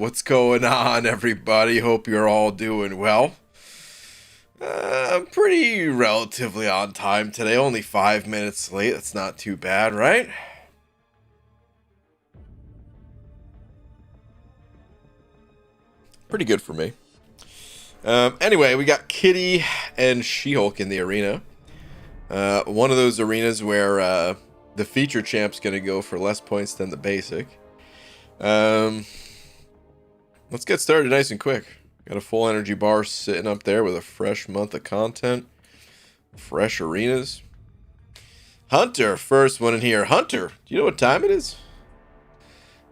what's going on, everybody? Hope you're all doing well. I'm pretty relatively on time today, only 5 minutes late. That's not too bad, right? Pretty good for me. Anyway, we got Kitty and She-Hulk in the arena. One of those arenas where the feature champ's going to go for less points than the basic. Let's get started nice and quick. Got a full energy bar sitting up there with a fresh month of content. Fresh arenas. Hunter, first one in here. Hunter, do you know what time it is?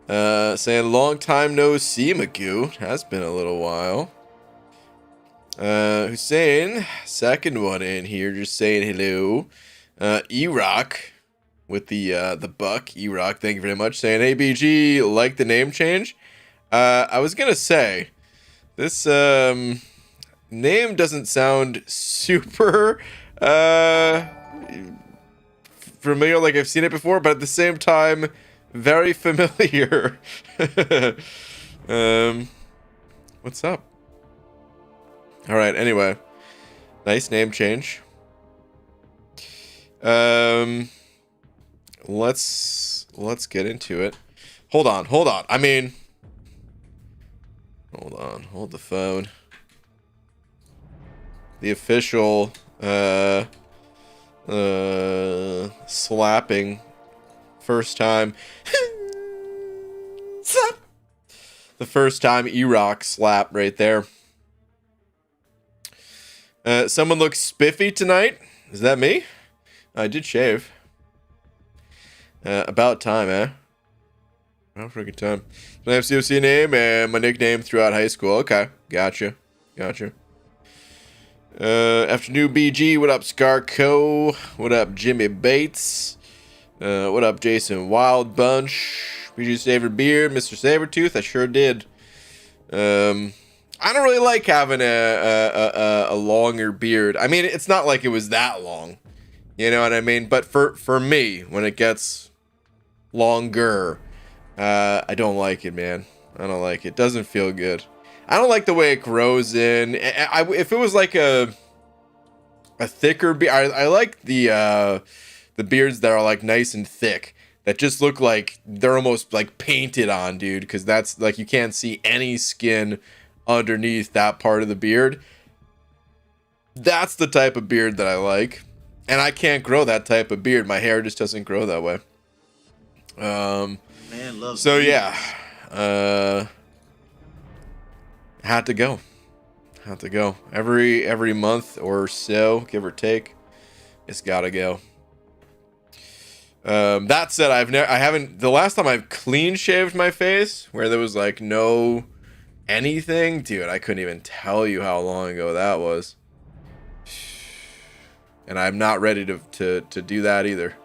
Saying long time no see, Magoo. Has been a little while. Hussein, second one in here, just saying hello. E-Rock with the buck. E-Rock, thank you very much. Saying, hey, BG, like the name change? I was gonna say, this name doesn't sound super familiar, like I've seen it before, but at the same time, very familiar. What's up? All right, anyway, nice name change. Let's get into it. Hold on. I mean, hold the phone. The official slapping first time. The first time E-Rock slap right there. Someone looks spiffy tonight. Is that me? I did shave. About time, eh? About freaking time. My FCOC name and my nickname throughout high school. Okay, gotcha. Afternoon BG. What up, Scarco? What up, Jimmy Bates? What up, Jason Wild Bunch? BG's favorite beard, Mr. Sabretooth. I sure did. I don't really like having a longer beard. I mean, it's not like it was that long. You know what I mean? But for me, when it gets longer, I don't like it, man. I don't like it. It doesn't feel good. I don't like the way it grows in. If it was like a thicker beard, I like the beards that are like nice and thick, that just look like they're almost like painted on, dude. Because that's like, you can't see any skin underneath that part of the beard. That's the type of beard that I like, and I can't grow that type of beard. My hair just doesn't grow that way. Man loves so beards. Yeah, had to go every month or so, give or take. It's gotta go. That said, I haven't. The last time I've clean shaved my face, where there was like no anything, dude, I couldn't even tell you how long ago that was. And I'm not ready to do that either.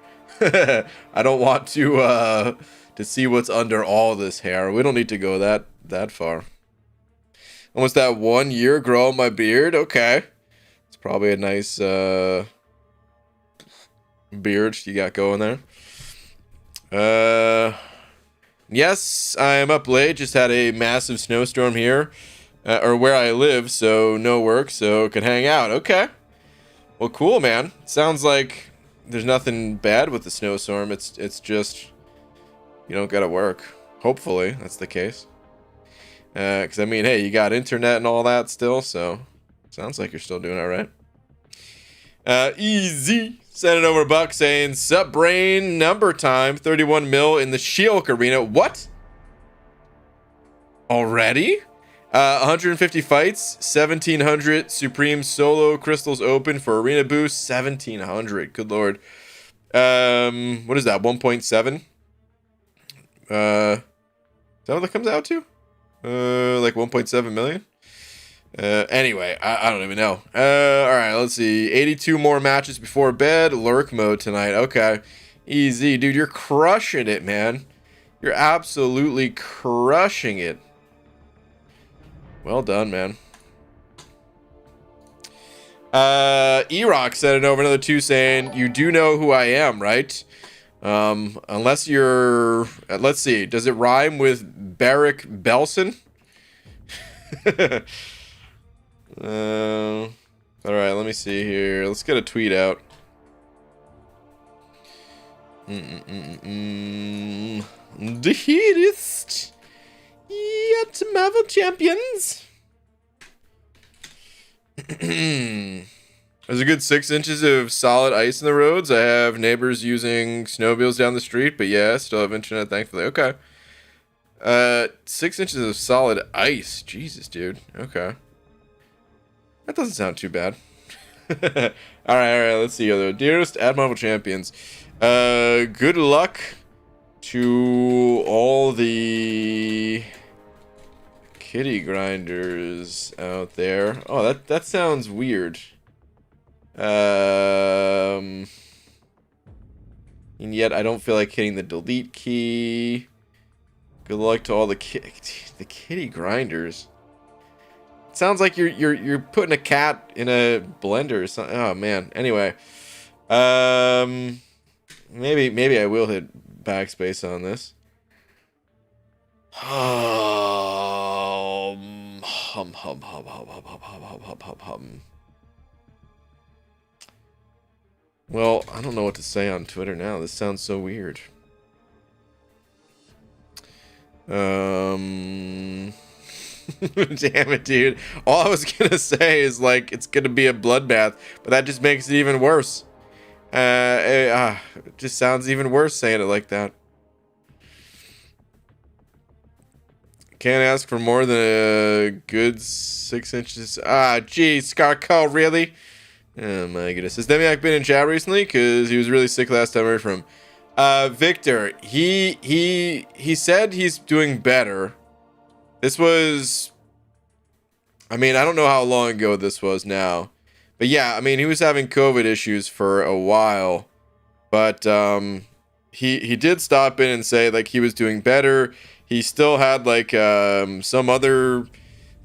I don't want to see what's under all this hair. We don't need to go that far. Almost that 1 year growing my beard. Okay, it's probably a nice beard you got going there. Yes, I am up late. Just had a massive snowstorm here, or where I live, so no work, so can hang out. Okay. Well, cool, man. Sounds like there's nothing bad with the snowstorm. It's just you don't gotta work. Hopefully, that's the case. Because I mean, hey, you got internet and all that still, so sounds like you're still doing all right. Easy. Sending over a buck saying, sup brain, number time, 31 mil in the She-Hulk arena. What? Already? 150 fights, 1,700 Supreme Solo Crystals open for arena boost, 1,700. Good lord. What is that, 1.7? Is that what that comes out to? Like 1.7 million? Anyway, I don't even know. Alright, let's see. 82 more matches before bed. Lurk mode tonight. Okay. Easy. Dude, you're crushing it, man. You're absolutely crushing it. Well done, man. E-Rock sent it over another 2 saying, you do know who I am, right? Unless you're... let's see. Does it rhyme with Barrick Belson? All right, let me see here. Let's get a tweet out. The heatest yet Marvel champions. There's a good 6 inches of solid ice in the roads. I have neighbors using snowmobiles down the street, but yeah, I still have internet, thankfully. Okay. 6 inches of solid ice. Jesus, dude. Okay. That doesn't sound too bad. All right. Let's see. Dearest at Marvel champions. Good luck to all the kitty grinders out there. Oh, that sounds weird. And yet I don't feel like hitting the delete key. Good luck to all the kitty grinders. It sounds like you're putting a cat in a blender or something. Oh man. Anyway, maybe I will hit backspace on this. Well, I don't know what to say on Twitter now. This sounds so weird. Damn it, dude. All I was gonna say is like it's gonna be a bloodbath, but that just makes it even worse. It just sounds even worse saying it like that. Can't ask for more than a good 6 inches. Geez, Scarco, really? Oh my goodness. Has Demiak been in chat recently? Because he was really sick last time I heard from him. Victor, he said he's doing better. This was, I mean, I don't know how long ago this was now. But yeah, I mean, he was having COVID issues for a while. But he did stop in and say like he was doing better. He still had like some other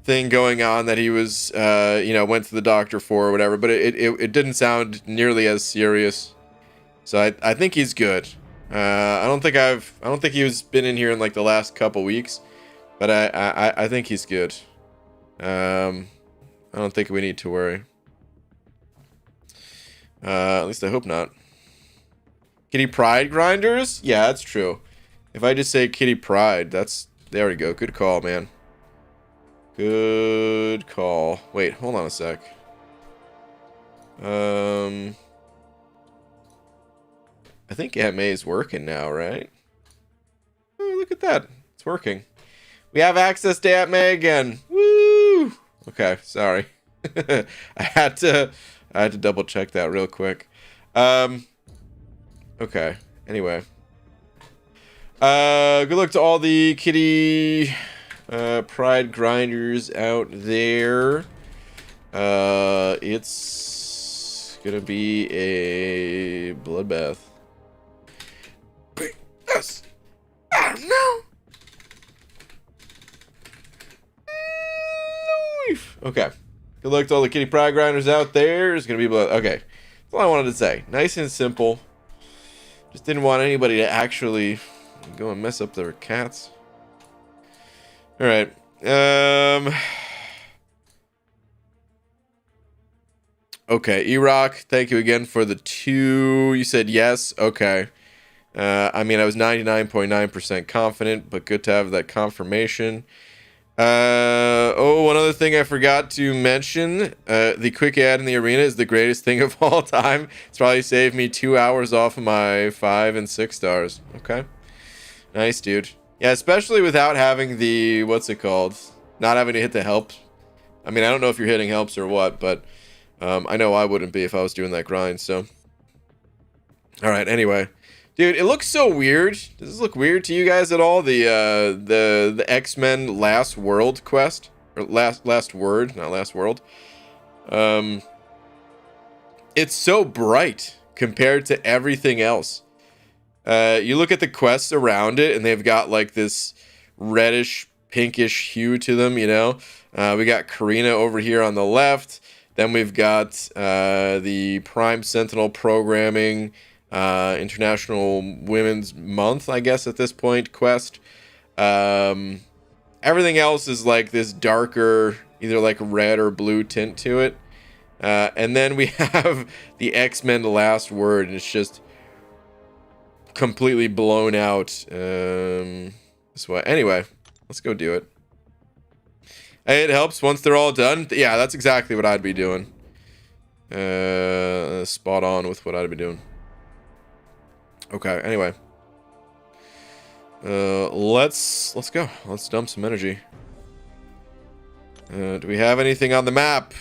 thing going on that he was went to the doctor for or whatever, but it didn't sound nearly as serious. So I think he's good. I don't think he's been in here in like the last couple weeks, but I think he's good. I don't think we need to worry. At least I hope not. Kitty Pryde grinders? Yeah, that's true. If I just say Kitty Pryde, there we go. Good call, man. Good call. Wait, hold on a sec. I think MA is working now, right? Oh, look at that. It's working. We have access to MA again. Woo! Okay, sorry. I had to double check that real quick. Okay. Anyway. Good luck to all the kitty Pryde grinders out there. It's gonna be a bloodbath. Yes. Oh no. Okay. Good luck to all the kitty Pryde grinders out there. It's gonna be blood. Okay. That's all I wanted to say. Nice and simple. Just didn't want anybody to actually go and mess up their cats. All right. Okay, E-Rock, thank you again for the 2. You said yes. Okay. I mean, I was 99.9% confident, but good to have that confirmation. One other thing I forgot to mention. The quick ad in the arena is the greatest thing of all time. It's probably saved me 2 hours off of my 5 and 6 stars. Okay. Nice, dude. Yeah, especially without having the, what's it called? Not having to hit the help. I mean, I don't know if you're hitting helps or what, but I know I wouldn't be if I was doing that grind, so. All right, anyway. Dude, it looks so weird. Does this look weird to you guys at all? The X-Men Last World quest? Or Last Word, not Last World. It's so bright compared to everything else. You look at the quests around it, and they've got like this reddish, pinkish hue to them, you know? We got Karina over here on the left. Then we've got the Prime Sentinel programming, International Women's Month, I guess, at this point, quest. And everything else is like this darker, either like red or blue tint to it. And then we have the X-Men: The Last Word, and it's just completely blown out. This way. Anyway, let's go do it. It helps once they're all done. Yeah, that's exactly what I'd be doing. Spot on with what I'd be doing. Okay, anyway. Let's go. Let's dump some energy. Do we have anything on the map?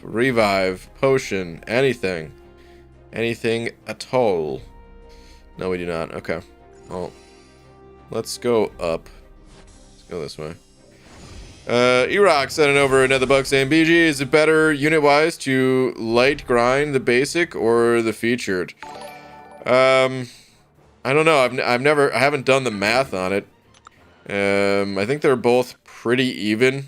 Revive, potion, anything. Anything at all. No, we do not. Okay. Well, let's go up. Let's go this way. E-Rock sending over another buck saying, BG, is it better unit-wise to light grind the basic or the featured? I don't know. I haven't done the math on it. I think they're both pretty even.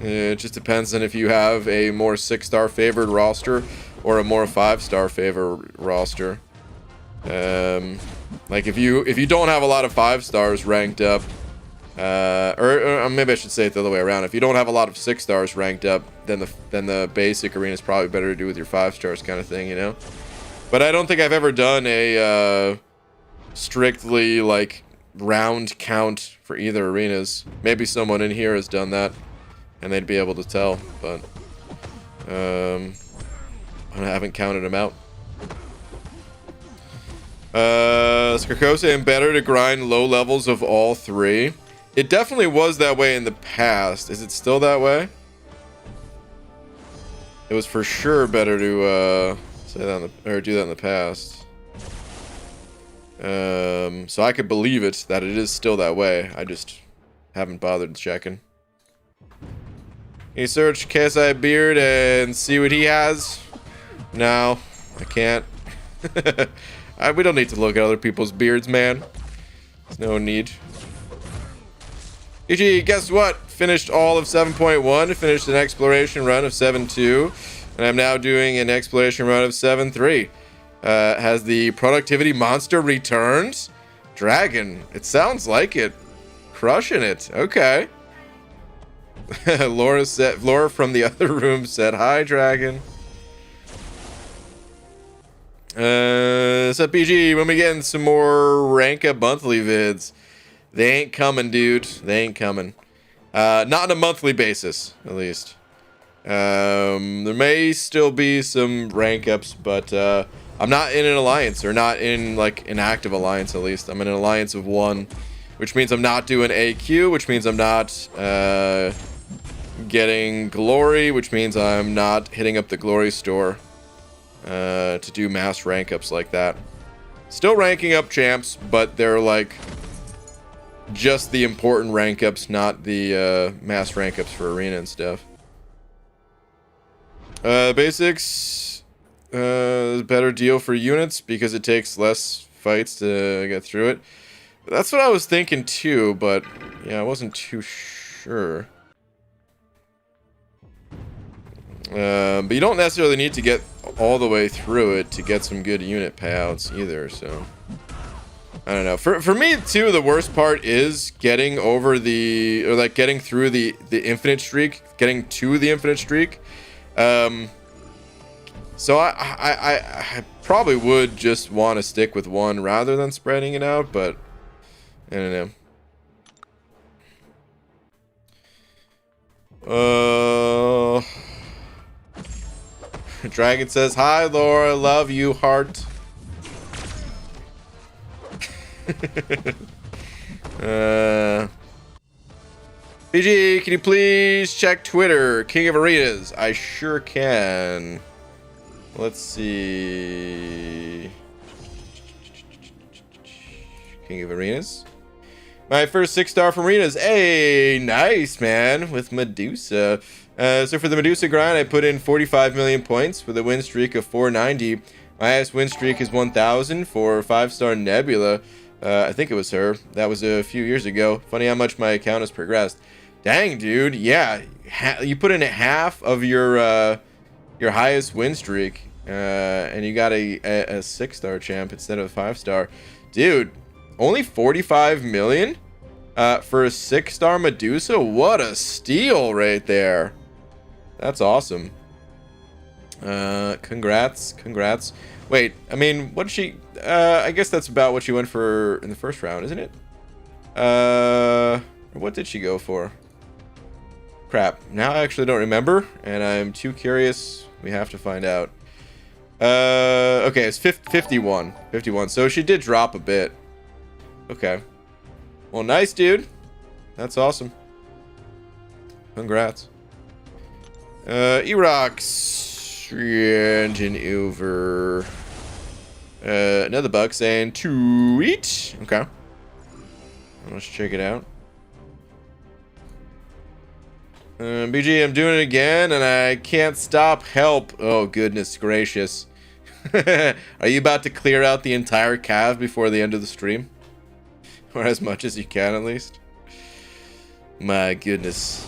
It just depends on if you have a more 6-star favored roster or a more 5-star favored roster. Like if you don't have a lot of 5 stars ranked up, or maybe I should say it the other way around. If you don't have a lot of 6 stars ranked up, then the basic arena is probably better to do with your 5 stars kind of thing, you know. But I don't think I've ever done a strictly like round count for either arenas. Maybe someone in here has done that, and they'd be able to tell. But I haven't counted them out. Skarko saying better to grind low levels of all 3. It definitely was that way in the past. Is it still that way? It was for sure better to say that or do that in the past. So I could believe it that it is still that way. I just haven't bothered checking. Can you search KSI Beard and see what he has? No, I can't. We don't need to look at other people's beards, man. There's no need. GG, guess what? Finished all of 7.1. Finished an exploration run of 7.2. And I'm now doing an exploration run of 7.3. Has the productivity monster returned? Dragon. It sounds like it. Crushing it. Okay. Laura from the other room said, hi, Dragon. What's up, PG? When we getting some more rank up monthly vids? They ain't coming, dude. They ain't coming. Not on a monthly basis, at least. There may still be some rank ups, but I'm not in an alliance, or not in like an active alliance, at least. I'm in an alliance of 1, which means I'm not doing AQ, which means I'm not getting glory, which means I'm not hitting up the glory store to do mass rank ups like that. Still ranking up champs, but they're like just the important rank ups, not the mass rank ups for arena and stuff. Basics, better deal for units because it takes less fights to get through it. That's what I was thinking too, but yeah, I wasn't too sure. But you don't necessarily need to get all the way through it to get some good unit payouts either, so I don't know. For me too, the worst part is getting over the, or like getting through the infinite streak, getting to the infinite streak. So I probably would just want to stick with 1 rather than spreading it out, but I don't know. Dragon says, hi, Laura, love you, heart. BG, can you please check Twitter? King of Arenas. I sure can. Let's see. King of Arenas. My first 6-star from Arenas. Hey, nice, man. With Medusa. So for the Medusa grind, I put in 45 million points with a win streak of 490. My highest win streak is 1,000 for 5-star Nebula. I think it was her. That was a few years ago. Funny how much my account has progressed. Dang, dude. Yeah, you put in half of your highest win streak, and you got a 6-star champ instead of a 5-star. Dude, only 45 million? For a 6-star Medusa, what a steal right there. That's awesome. Congrats. Wait, I mean, what did she... I guess that's about what she went for in the first round, isn't it? What did she go for? Crap. Now I actually don't remember, and I'm too curious. We have to find out. Okay, it's 51. 51, so she did drop a bit. Okay. Well, nice, dude. That's awesome. Congrats. Erox. Engine over. Another buck saying to eat. Okay. Let's check it out. BG, I'm doing it again, and I can't stop. Help. Oh, goodness gracious. Are you about to clear out the entire cave before the end of the stream? Or as much as you can, at least? My goodness.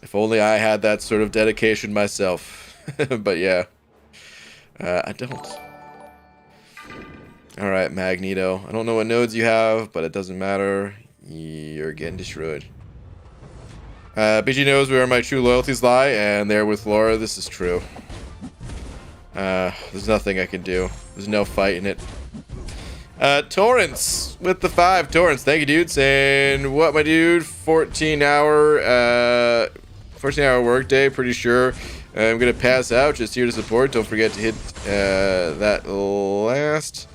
If only I had that sort of dedication myself. But yeah. I don't. Alright, Magneto. I don't know what nodes you have, but it doesn't matter. You're getting destroyed. BG knows where my true loyalties lie, and there with Laura, this is true. There's nothing I can do. There's no fight in it. Torrance with the 5. Torrance, thank you, dude. Saying, what, my dude? 14-hour workday, pretty sure. I'm gonna pass out. Just here to support. Don't forget to hit that last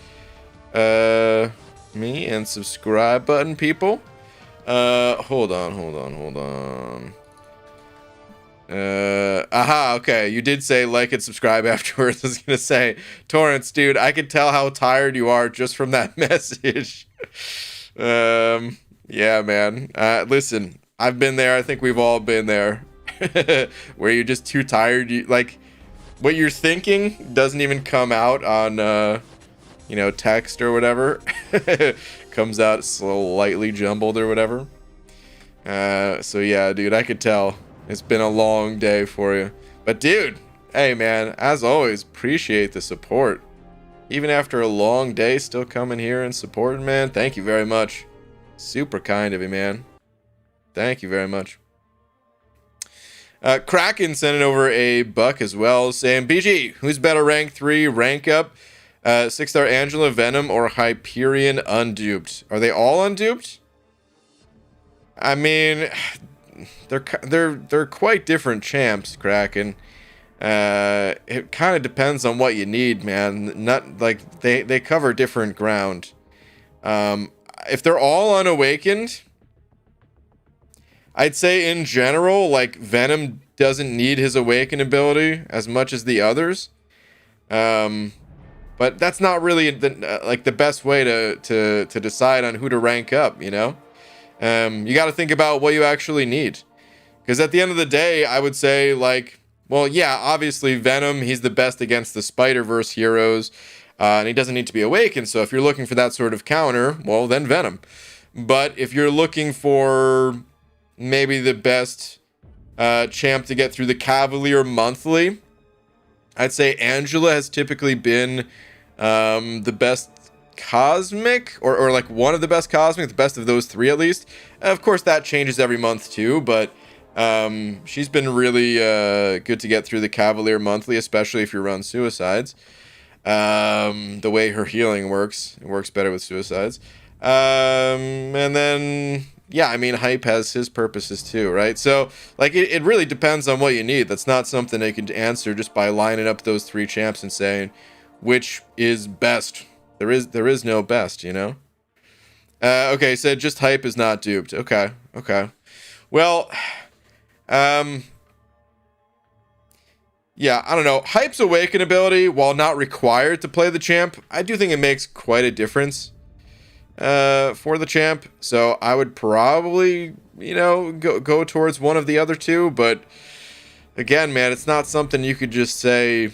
me and subscribe button, people. Hold on. Aha, okay. You did say like and subscribe afterwards. I was gonna say, Torrance, dude, I can tell how tired you are just from that message. Yeah, man. Listen, I've been there. I think we've all been there. Where you're just too tired. Like, what you're thinking doesn't even come out on, text or whatever. Comes out slightly jumbled or whatever. So yeah, dude, I could tell. It's been a long day for you. But dude, hey man, as always, appreciate the support. Even after a long day, still coming here and supporting, man. Thank you very much. Super kind of you, man. Thank you very much. Kraken sending over a buck as well, saying, BG, who's better rank 3, rank up? 6-star Angela, Venom, or Hyperion unduped? Are they all unduped? I mean, they're quite different champs, Kraken. It kind of depends on what you need, man. Not like they cover different ground. If they're all unawakened, I'd say in general, like Venom doesn't need his awaken ability as much as the others. But that's not really the best way to decide on who to rank up, you know? You got to think about what you actually need. Because at the end of the day, I would say, like, well, yeah, obviously Venom, he's the best against the Spider-Verse heroes. And he doesn't need to be awakened. So if you're looking for that sort of counter, well, then Venom. But if you're looking for maybe the best champ to get through the Cavalier monthly, I'd say Angela has typically been the best cosmic, or like one of the best cosmic, the best of those 3 at least. Of course, that changes every month too, but she's been really good to get through the Cavalier monthly, especially if you run suicides. The way her healing works, it works better with suicides. And then, yeah, I mean, Hype has his purposes too, right? So, like, it really depends on what you need. That's not something they can answer just by lining up those 3 champs and saying which is best. There is no best, you know? Okay, so just Hype is not duped. Okay. Well, yeah, I don't know. Hype's awaken ability, while not required to play the champ, I do think it makes quite a difference for the champ. So I would probably, go towards one of the other 2. But again, man, it's not something you could just say,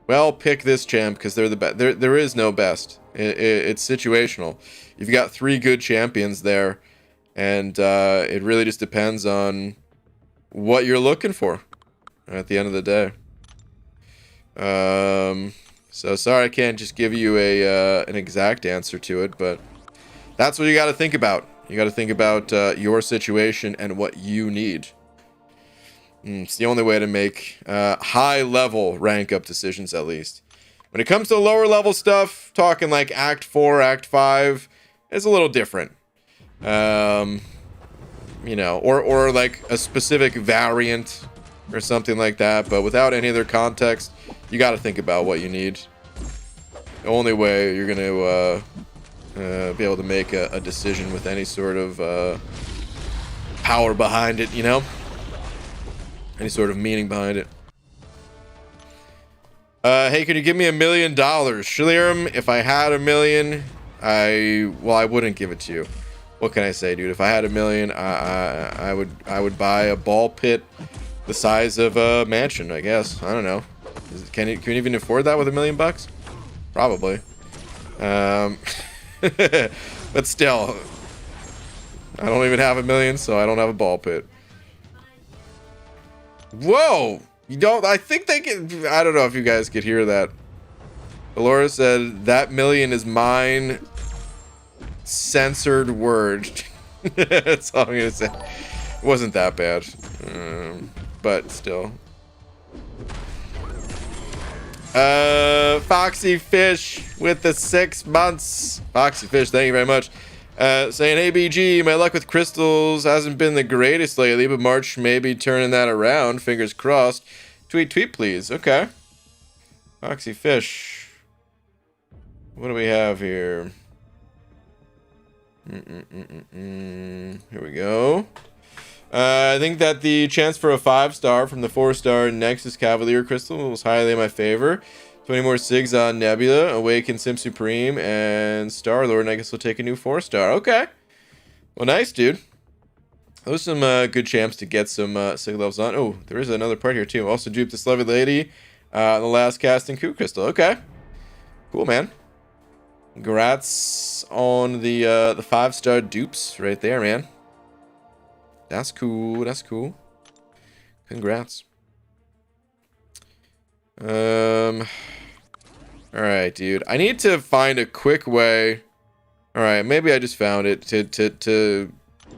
well, pick this champ because they're the best. There is no best. It's situational. You've got 3 good champions there, and it really just depends on what you're looking for at the end of the day. So sorry I can't just give you an exact answer to it, but That's what you got to think about. You got to think about your situation and what you need. It's the only way to make high-level rank-up decisions, at least. When it comes to lower-level stuff, talking like Act 4, Act 5, it's a little different. You know, or like a specific variant or something like that. But without any other context, you got to think about what you need. The only way you're going to be able to make a decision with any sort of power behind it, you know? Any sort of meaning behind it. Hey, can you give me $1 million? Shaliram, if I had $1 million, I wouldn't give it to you. What can I say, dude? If I had $1 million, I would buy a ball pit the size of a mansion, I guess. I don't know. Can you even afford that with $1 million bucks? Probably. But still, I don't even have $1 million, so I don't have a ball pit. Whoa! You don't. I think they can. I don't know if you guys could hear that. Laura said that $1 million is mine. Censored word. That's all I'm gonna say. It wasn't that bad, but still. Foxy Fish with the 6 months. Foxy Fish, thank you very much. Saying, hey BG, my luck with crystals hasn't been the greatest lately, but March may be turning that around. Fingers crossed. Tweet, please. Okay. Foxy Fish. What do we have here? Here we go. I think that the chance for a 5-star from the 4-star Nexus Cavalier Crystal was highly in my favor. 20 more SIGs on Nebula, Awaken Sim Supreme, and Star-Lord, and I guess we'll take a new 4-star. Okay. Well, nice, dude. Those are some good champs to get some SIG levels on. Oh, there is another part here, too. Also duped this lovely lady on the last casting Coup Crystal. Okay. Cool, man. Congrats on the 5-star dupes right there, man. That's cool. That's cool. Congrats. All right, dude. I need to find a quick way. All right, maybe I just found it to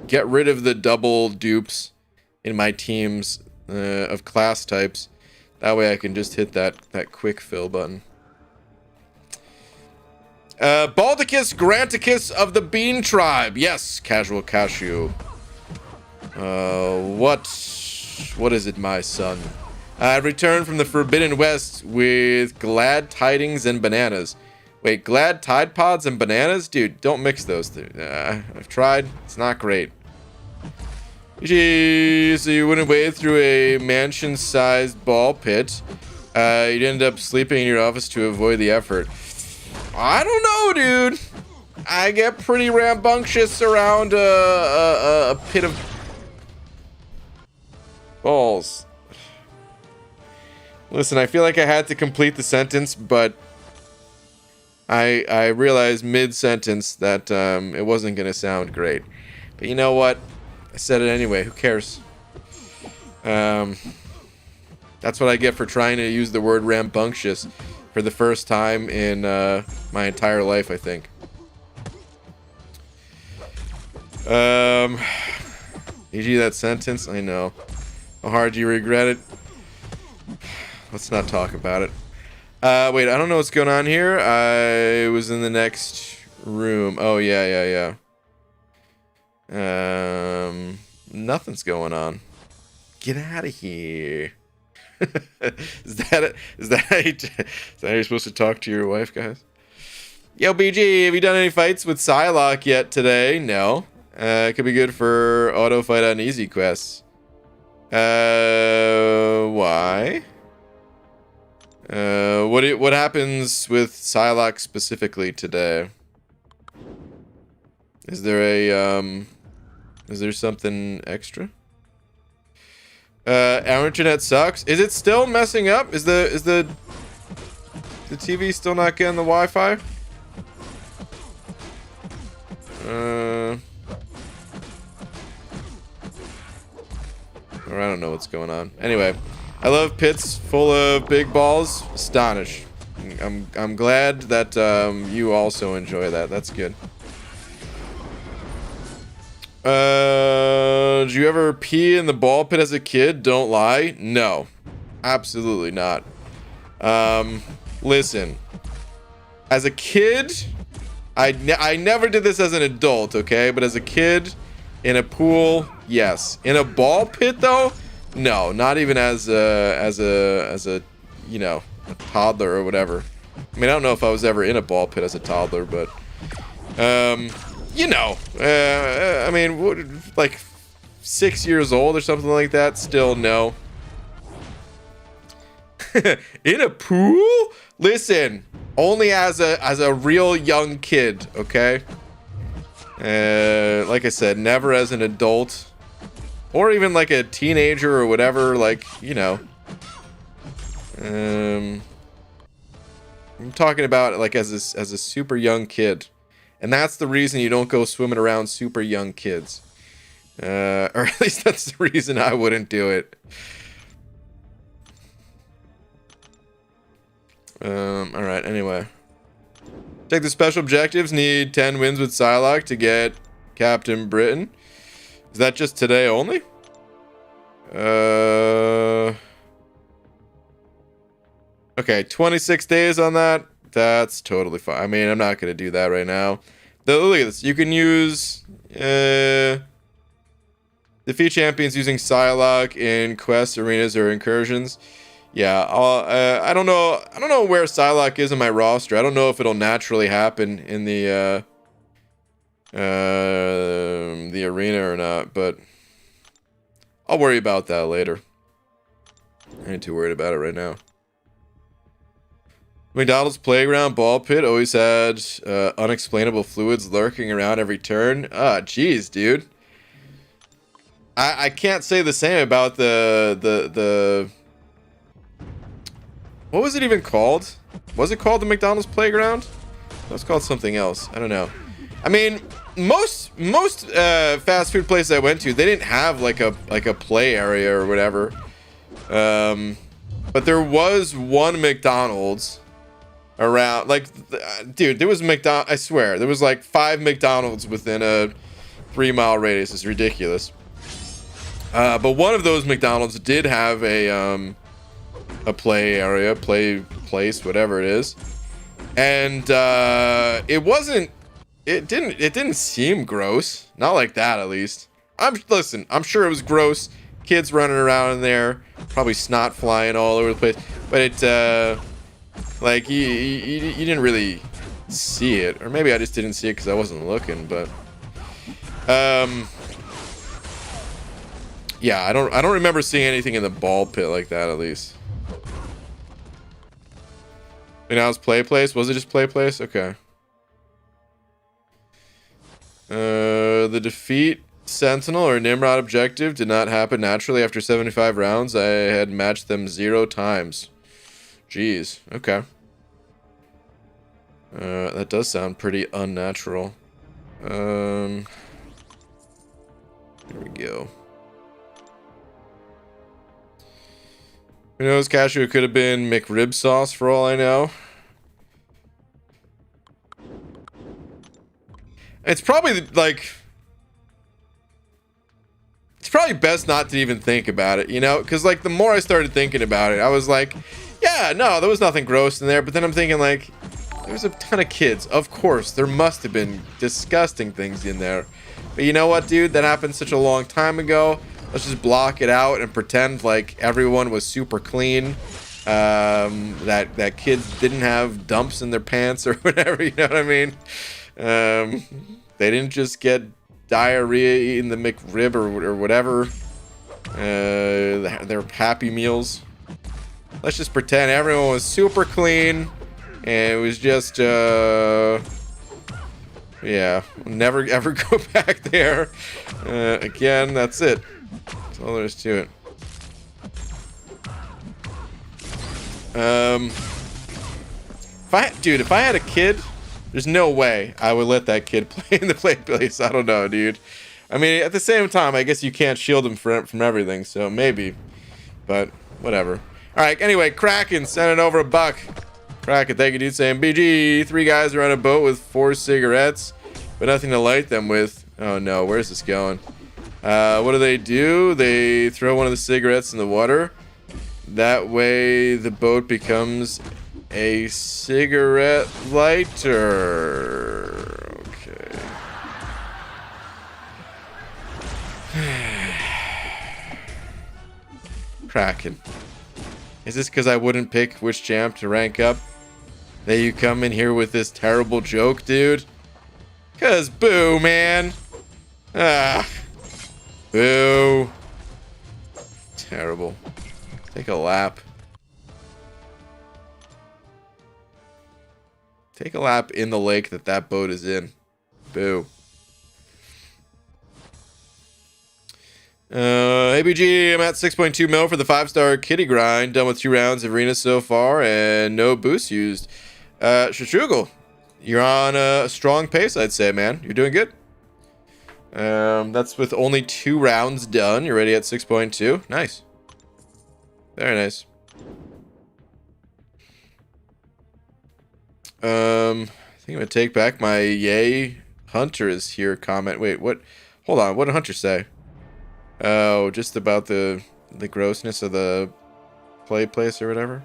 get rid of the double dupes in my teams of class types. That way I can just hit that quick fill button. Baldicus Granticus of the Bean Tribe. Yes, Casual Cashew. What is it, my son? I returned from the Forbidden West with glad tidings and bananas. Wait, glad Tide Pods and bananas? Dude, don't mix those. I've tried. It's not great. Gee, so you wouldn't wade through a mansion-sized ball pit. You'd end up sleeping in your office to avoid the effort. I don't know, dude. I get pretty rambunctious around a pit of balls. Listen, I feel like I had to complete the sentence, but I realized mid-sentence that it wasn't going to sound great. But you know what? I said it anyway. Who cares? That's what I get for trying to use the word rambunctious for the first time in my entire life, I think. E.g. that sentence? I know. How hard do you regret it? Let's not talk about it. Wait, I don't know what's going on here. I was in the next room. Oh, yeah. Nothing's going on. Get out of here. Is that how you're supposed to talk to your wife, guys? Yo, BG, have you done any fights with Psylocke yet today? No. It could be good for auto fight on easy quests. Why? What happens with Psylocke specifically today? Is there something extra? Our internet sucks. Is it still messing up? Is the TV still not getting the Wi-Fi? Or I don't know what's going on. Anyway, I love pits full of big balls. Astonished. I'm glad that you also enjoy that. That's good. Did you ever pee in the ball pit as a kid? Don't lie. No, absolutely not. Listen, as a kid, I never did this as an adult, okay? But as a kid, in a pool, yes. In a ball pit, though, no. Not even as a you know, a toddler or whatever. I mean, I don't know if I was ever in a ball pit as a toddler, but you know, I mean, like 6 years old or something like that. Still no. In a pool? Listen, only as a real young kid, okay? Like I said, never as an adult or even like a teenager or whatever, like, you know. I'm talking about like as a super young kid. And that's the reason you don't go swimming around super young kids. Or at least that's the reason I wouldn't do it. All right, anyway. Take the special objectives. Need 10 wins with Psylocke to get Captain Britain. Is that just today only? Okay, 26 days on that. That's totally fine. I mean, I'm not going to do that right now. Look at this. You can use... defeat champions using Psylocke in quests, arenas, or incursions. Yeah, I don't know. I don't know where Psylocke is in my roster. I don't know if it'll naturally happen in the arena or not, but I'll worry about that later. I ain't too worried about it right now. McDonald's playground ball pit always had unexplainable fluids lurking around every turn. Ah, jeez, dude. I can't say the same about the what was it even called? Was it called the McDonald's playground? It was called something else. I don't know. I mean, most fast food places I went to, they didn't have like a play area or whatever. But there was one McDonald's around, like, dude, there was McDonald's, I swear, there was like 5 McDonald's within a 3-mile radius. It's ridiculous. But one of those McDonald's did have a play area, play place, whatever it is, and it didn't seem gross, not like that at least. Listen, I'm sure it was gross, kids running around in there, probably snot flying all over the place, but it like you didn't really see it, or maybe I just didn't see it because I wasn't looking, but yeah, I don't remember seeing anything in the ball pit like that, at least. And now it's play place. Was it just play place? Okay. The defeat Sentinel or Nimrod objective did not happen naturally after 75 rounds. I had matched them 0 times. Jeez. Okay. That does sound pretty unnatural. Here we go. Who knows, Cashew? It could have been McRib sauce for all I know. It's probably like... It's probably best not to even think about it, you know? Because like the more I started thinking about it, I was like, yeah, no, there was nothing gross in there. But then I'm thinking like, there's a ton of kids. Of course, there must have been disgusting things in there. But you know what, dude? That happened such a long time ago. Let's just block it out and pretend like everyone was super clean. That kids didn't have dumps in their pants or whatever, you know what I mean? They didn't just get diarrhea eating the McRib or whatever. Their Happy Meals. Let's just pretend everyone was super clean. And it was just, yeah, never ever go back there. Again, that's it. That's all there is to it. If I had a kid, there's no way I would let that kid play in the play place. I don't know, dude. I mean, at the same time, I guess you can't shield him from everything, so maybe. But whatever. All right. Anyway, Kraken sending over $1. Kraken, thank you, dude. Saying BG, 3 guys are on a boat with 4 cigarettes, but nothing to light them with. Oh no, where's this going? What do? They throw one of the cigarettes in the water. That way the boat becomes a cigarette lighter. Okay. Kraken. Is this because I wouldn't pick which champ to rank up? That you come in here with this terrible joke, dude? Cause boo, man. Ah. Boo. Terrible. Take a lap. Take a lap in the lake that boat is in. Boo. ABG, I'm at 6.2 mil for the 5-star kitty grind. Done with 2 rounds of arena so far and no boost used. Shachugal, you're on a strong pace, I'd say, man. You're doing good. That's with only 2 rounds done. You're already at 6.2. Nice. Very nice. I think I'm gonna take back my yay. Hunter is here comment. Wait, what? Hold on. What did Hunter say? Oh, just about the grossness of the play place or whatever.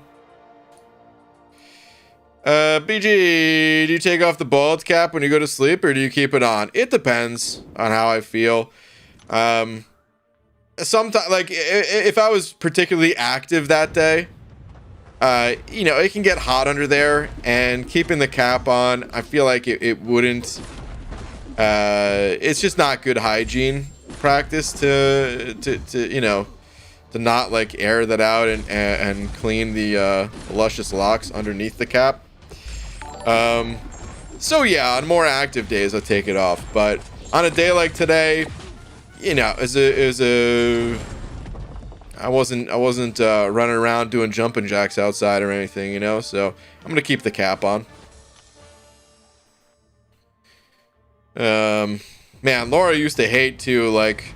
BG, do you take off the bald cap when you go to sleep or do you keep it on? It depends on how I feel. Sometimes, like, if I was particularly active that day, you know, it can get hot under there, and keeping the cap on, I feel like it wouldn't, it's just not good hygiene practice to you know, to not, like, air that out and clean the luscious locks underneath the cap. So yeah, on more active days I'll take it off, but on a day like today, you know, I wasn't running around doing jumping jacks outside or anything, you know, so I'm gonna keep the cap on. Man, Laura used to hate too, like,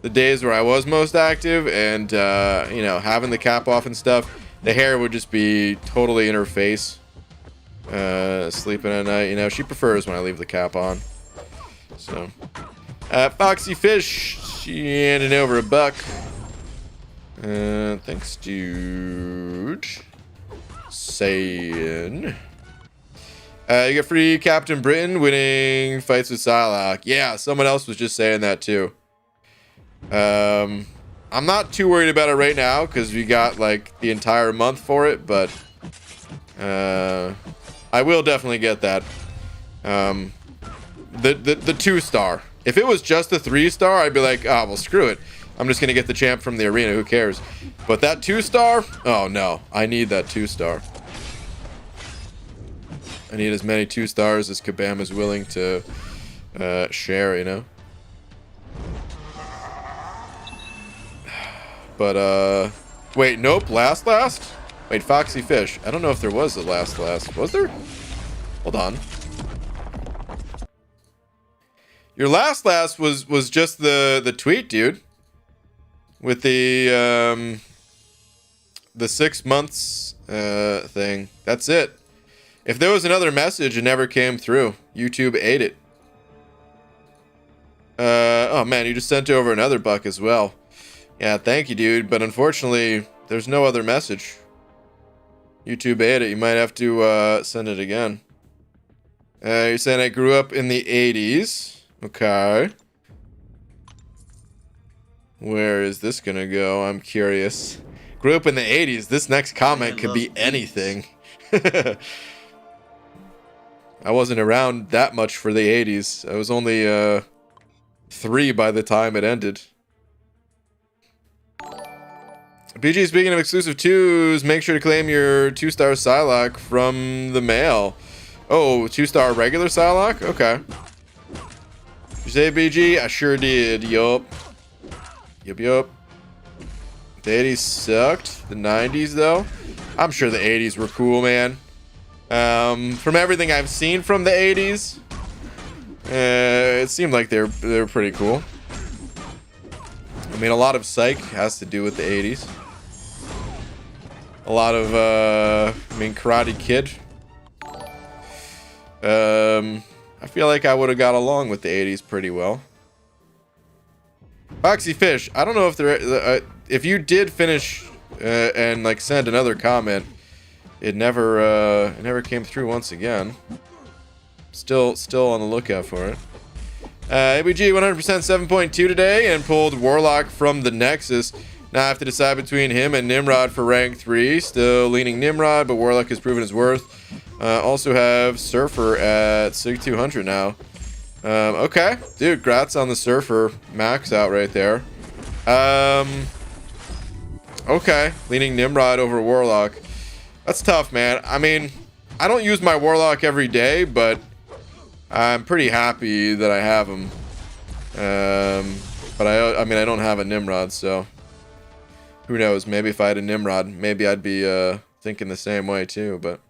the days where I was most active and you know, having the cap off and stuff. The hair would just be totally in her face. Sleeping at night, you know, she prefers when I leave the cap on. So, Foxy Fish, she handed over $1. Thanks, dude. Saying. You get free Captain Britain winning fights with Psylocke. Yeah, someone else was just saying that too. I'm not too worried about it right now because we got like the entire month for it, but I will definitely get that. The 2-star. If it was just a 3-star, I'd be like, oh, well, screw it. I'm just gonna get the champ from the arena. Who cares? But that 2-star? Oh no, I need that 2-star. I need as many 2-stars as Kabam is willing to share, you know. But wait, nope. Last. Wait, Foxy Fish. I don't know if there was a last. Was there? Hold on. Your last was just the tweet, dude. With the 6 months thing. That's it. If there was another message, it never came through. YouTube ate it. Oh man, you just sent over another buck as well. Yeah, thank you, dude. But unfortunately, there's no other message. YouTube ate it. You might have to send it again. You're saying I grew up in the 80s. Okay. Where is this gonna go? I'm curious. Grew up in the 80s. This next comment could be anything. I wasn't around that much for the 80s. I was only 3 by the time it ended. BG, speaking of exclusive 2s, make sure to claim your 2-star Psylocke from the mail. Oh, 2-star regular Psylocke? Okay. Did you say BG? I sure did. Yup. Yup. The 80s sucked. The 90s, though? I'm sure the 80s were cool, man. From everything I've seen from the 80s, it seemed like they were pretty cool. I mean, a lot of Psych has to do with the 80s. A lot of, I mean, Karate Kid. I feel like I would have got along with the 80s pretty well. Foxy Fish, I don't know if there, if you did finish and like send another comment, it never came through once again. Still on the lookout for it. ABG 100% 7.2 today and pulled Warlock from the Nexus. Now I have to decide between him and Nimrod for rank 3. Still leaning Nimrod, but Warlock has proven his worth. Also have Surfer at 6,200 now. Okay, dude, grats on the Surfer max out right there. Okay, leaning Nimrod over Warlock. That's tough, man. I mean, I don't use my Warlock every day, but I'm pretty happy that I have him. But I mean, I don't have a Nimrod, so who knows? Maybe if I had a Nimrod, maybe I'd be thinking the same way too. But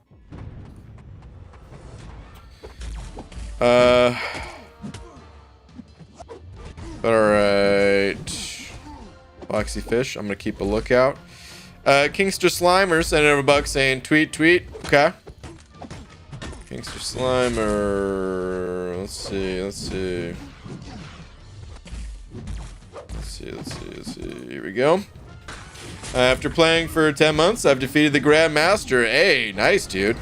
all right, Foxy Fish, I'm gonna keep a lookout. Kingster Slimer sent over a buck saying tweet. Okay, Kingster Slimer, let's see, here we go. After playing for 10 months, I've defeated the Grandmaster. Hey, nice, dude.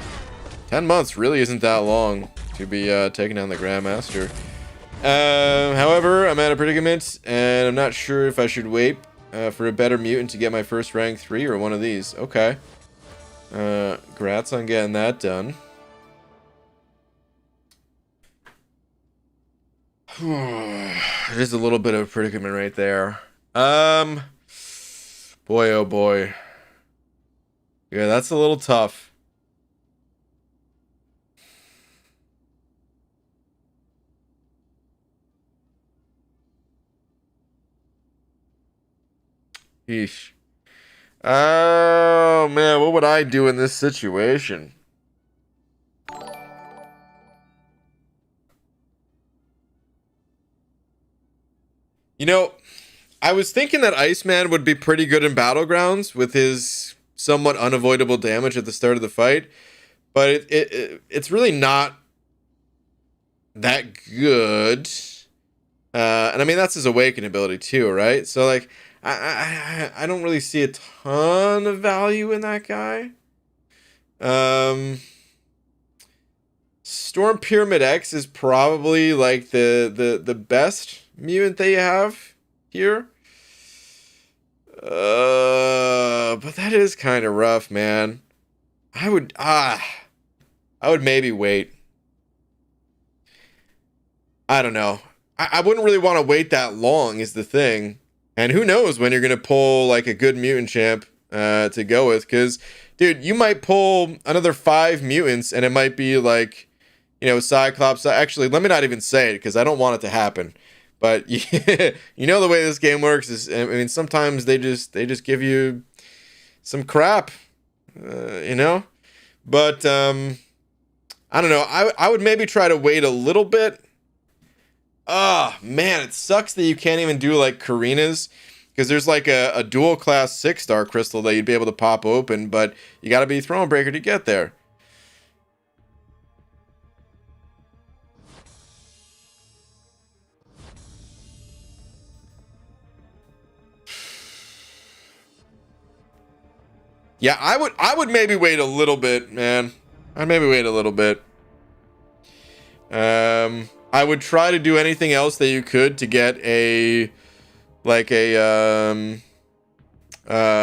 10 months really isn't that long to be taking down the Grandmaster. However, I'm at a predicament, and I'm not sure if I should wait for a better mutant to get my first rank 3 or one of these. Okay. Congrats on getting that done. It is a little bit of a predicament right there. Boy, oh boy. Yeah, that's a little tough. Yeesh. Oh, man, what would I do in this situation? You know, I was thinking that Iceman would be pretty good in Battlegrounds with his somewhat unavoidable damage at the start of the fight, but it's really not that good. And I mean, that's his Awaken ability too, right? So like, I don't really see a ton of value in that guy. Storm Pyramid X is probably like the best mutant they have here. But that is kind of rough, man. I would maybe wait. I don't know. I wouldn't really want to wait that long is the thing. And who knows when you're going to pull like a good mutant champ to go with. Because, dude, you might pull another 5 mutants and it might be like, you know, Cyclops. Actually, let me not even say it because I don't want it to happen. But you know the way this game works is, I mean, sometimes they just give you some crap, you know. But I don't know. I would maybe try to wait a little bit. Oh man, it sucks that you can't even do like Karina's because there's like a dual class 6-star crystal that you'd be able to pop open, but you got to be Thronebreaker to get there. Yeah, I would maybe wait a little bit, man. I'd maybe wait a little bit. I would try to do anything else that you could to get a like a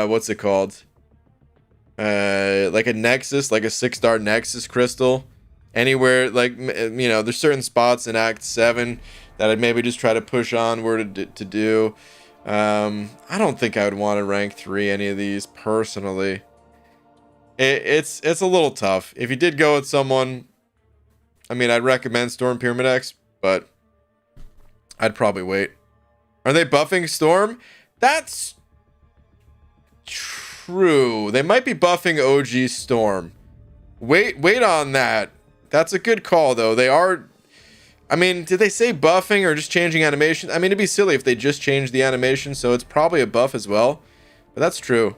what's it called? Like a Nexus, like a 6-star Nexus crystal. Anywhere, like, you know, there's certain spots in Act 7 that I'd maybe just try to push onward to do. I don't think I would want to rank 3 any of these personally. It's a little tough. If you did go with someone, I mean, I'd recommend Storm Pyramid X, but I'd probably wait. Are they buffing Storm? That's true. They might be buffing OG Storm. Wait on that. That's a good call, though. They are... I mean, did they say buffing or just changing animation? I mean, it'd be silly if they just changed the animation, so it's probably a buff as well. But that's true.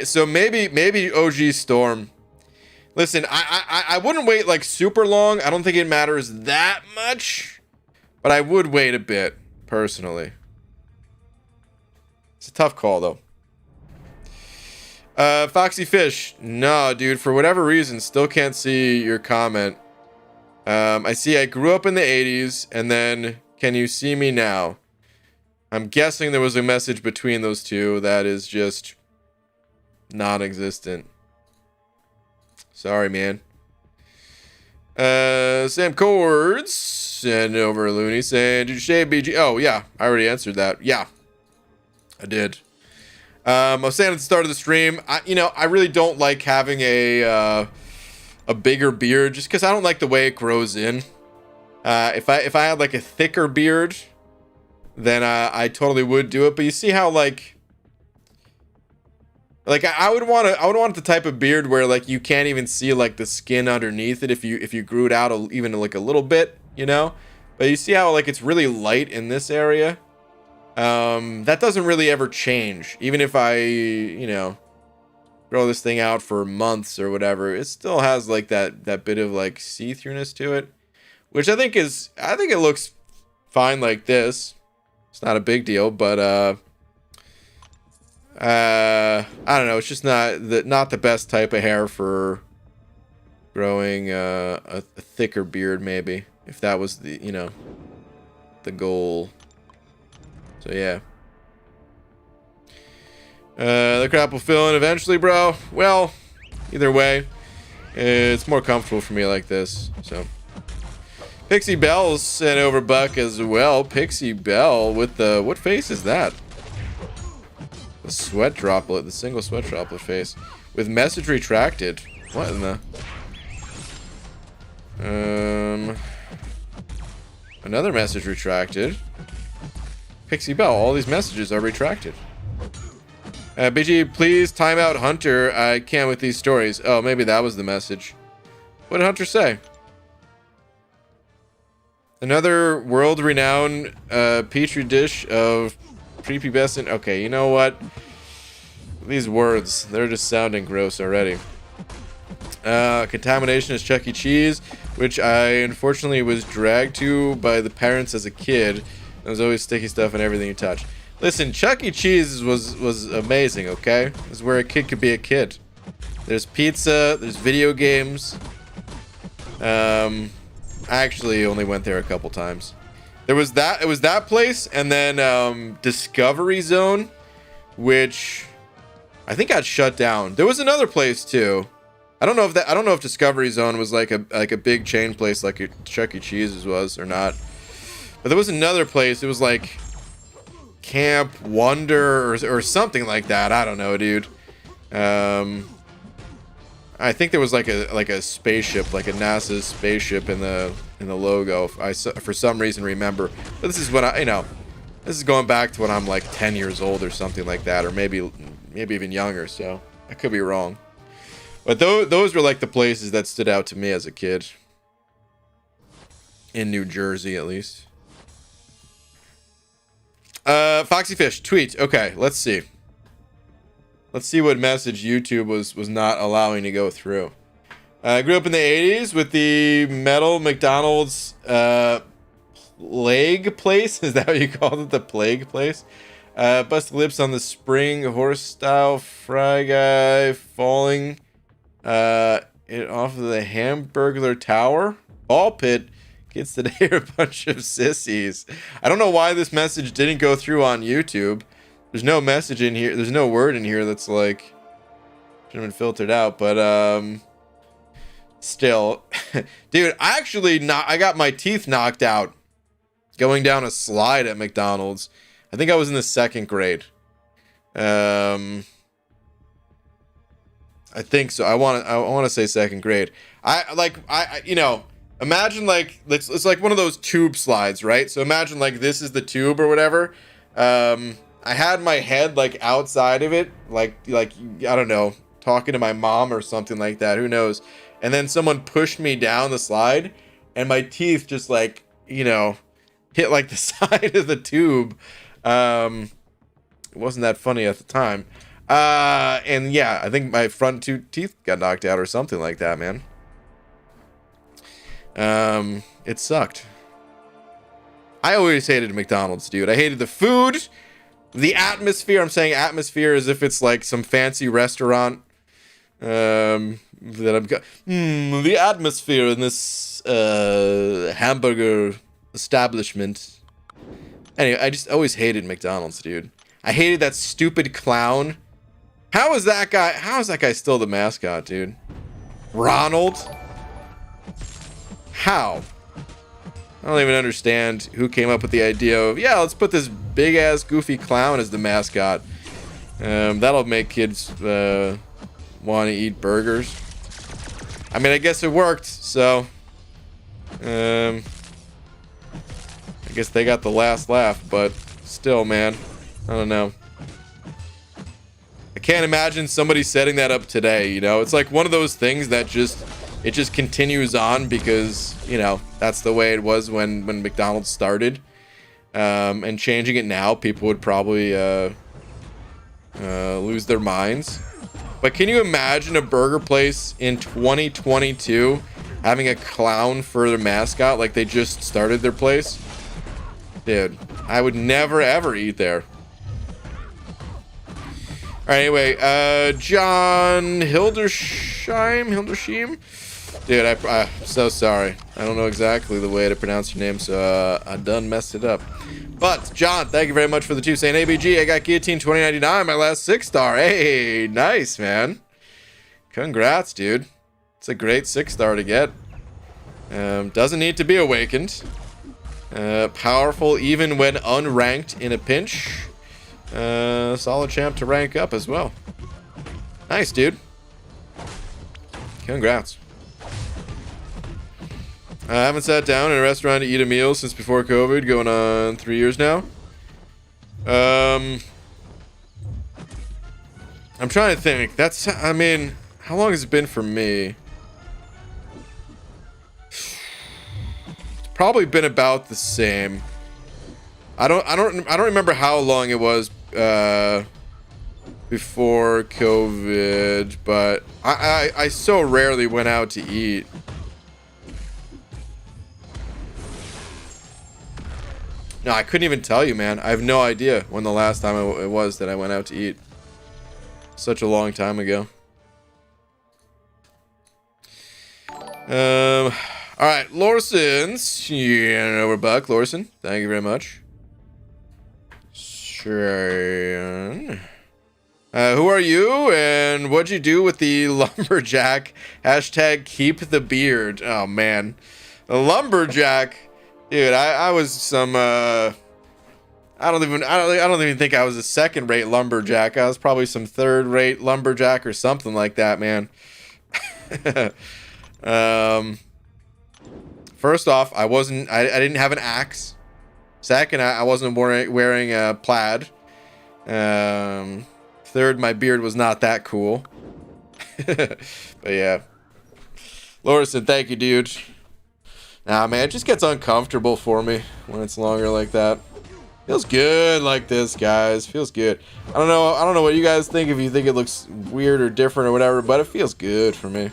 So maybe OG Storm. Listen, I wouldn't wait like super long. I don't think it matters that much, but I would wait a bit personally. It's a tough call though. Foxy Fish, no, dude. For whatever reason, still can't see your comment. I see. I grew up in the '80s, and then can you see me now? I'm guessing there was a message between those two that is just non-existent. Sorry, man. Sam Cords send over Looney saying, "Did you shave BG?" Oh yeah, I already answered that. Yeah, I did. I was saying at the start of the stream, I really don't like having a bigger beard just because I don't like the way it grows in. If I had like a thicker beard, then I totally would do it. But you see how like I would want the type of beard where like you can't even see like the skin underneath it if you grew it out even like a little bit, you know. But you see how like it's really light in this area. That doesn't really ever change. Even if I, grow this thing out for months or whatever, it still has like that bit of like see-throughness to it, which I think it looks fine like this. It's not a big deal, but I don't know. It's just not the best type of hair for growing a thicker beard, maybe, if that was the goal. So yeah. The crap will fill in eventually, bro. Well, either way, it's more comfortable for me like this. So Pixie Bell's sent over Buck as well. Pixie Bell with the, what face is that? The sweat droplet, the single sweat droplet face with message retracted. What in the another message retracted. Pixie Bell, all these messages are retracted. BG, please time out Hunter. I can't with these stories. Oh, maybe that was the message. What did Hunter say? Another world-renowned petri dish of prepubescent. Okay, you know what? These words, they're just sounding gross already. Contamination is Chuck E. Cheese, which I unfortunately was dragged to by the parents as a kid. There was always sticky stuff in everything you touch. Listen, Chuck E. Cheese was amazing, okay? This is where a kid could be a kid. There's pizza, there's video games. I actually only went there a couple times. It was that place, and then Discovery Zone, which I think got shut down. There was another place too. I don't know if Discovery Zone was like a big chain place like Chuck E. Cheese's was or not. But there was another place. It was like Camp Wonder or something like that. I don't know, dude. I think there was like a spaceship, like a NASA spaceship in the logo. I for some reason remember. But this is when this is going back to when I'm like 10 years old or something like that, or maybe even younger. So I could be wrong. But those were like the places that stood out to me as a kid. In New Jersey, at least. Foxy Fish tweet. Okay, let's see. Let's see what message YouTube was not allowing to go through. I grew up in the 80s with the metal McDonald's plague place. Is that what you called it? The plague place? Busted lips on the spring horse style fry guy falling it off of the Hamburglar Tower. Ball pit. Kids today are a bunch of sissies. I don't know why this message didn't go through on YouTube. There's no message in here. There's no word in here that's like should have been filtered out. But still, dude, I got my teeth knocked out going down a slide at McDonald's. I think I was in the 2nd grade. I think so. I want to say 2nd grade. Imagine like it's like one of those tube slides, right? So imagine like this is the tube or whatever. I had my head like outside of it, like I don't know, talking to my mom or something like that. Who knows? And then someone pushed me down the slide, and my teeth just like hit like the side of the tube. It wasn't that funny at the time. And yeah, I think my front two teeth got knocked out or something like that, man. It sucked. I always hated McDonald's, dude. I hated the food, the atmosphere. I'm saying atmosphere as if it's like some fancy restaurant. The atmosphere in this hamburger establishment. Anyway, I just always hated McDonald's, dude. I hated that stupid clown. How is that guy still the mascot, dude? Ronald? How? I don't even understand who came up with the idea of, yeah, let's put this big ass goofy clown as the mascot. That'll make kids want to eat burgers. I mean, I guess it worked, so I guess they got the last laugh, but still, man, I don't know. I can't imagine somebody setting that up today, you know? It's like one of those things that just continues on because, you know, that's the way it was when McDonald's started. And changing it now, people would probably lose their minds. But can you imagine a burger place in 2022 having a clown for their mascot like they just started their place? Dude, I would never ever eat there. All right, anyway, John Hildersheim? Dude, I'm so sorry. I don't know exactly the way to pronounce your name, so I done messed it up. But, John, thank you very much for the 2 saying, ABG, I got Guillotine 2099, my last 6-star. Hey, nice, man. Congrats, dude. It's a great 6-star to get. Doesn't need to be awakened. Powerful even when unranked in a pinch. Solid champ to rank up as well. Nice, dude. Congrats. I haven't sat down in a restaurant to eat a meal since before COVID, going on 3 years now. I'm trying to think. I mean, how long has it been for me? It's probably been about the same. I don't remember how long it was before COVID, but I so rarely went out to eat. No, I couldn't even tell you, man. I have no idea when the last time it was that I went out to eat. Such a long time ago. All right, Lorson's. Yeah, we're back, Lorson. Thank you very much. Sure. Who are you, and what'd you do with the lumberjack? Hashtag keep the beard. Oh man, the lumberjack. Dude, I was some I don't even think I was a second-rate lumberjack. I was probably some third-rate lumberjack or something like that, man. First off, I didn't have an axe. Second, I wasn't wearing a plaid. Third, my beard was not that cool. But yeah. Lorison, thank you, dude. Nah, man, it just gets uncomfortable for me when it's longer like that. Feels good like this, guys. Feels good. I don't know what you guys think, if you think it looks weird or different or whatever, but it feels good for me.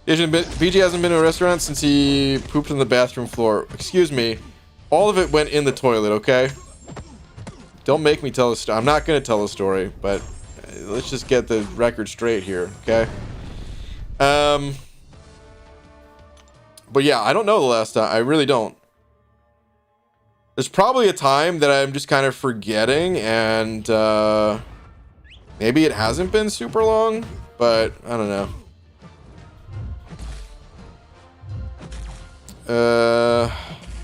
BG hasn't been to a restaurant since he pooped on the bathroom floor. Excuse me. All of it went in the toilet, okay? Don't make me tell a story. I'm not going to tell a story, but let's just get the record straight here, okay? But yeah, I don't know the last time. I really don't. There's probably a time that I'm just kind of forgetting, and maybe it hasn't been super long, but I don't know.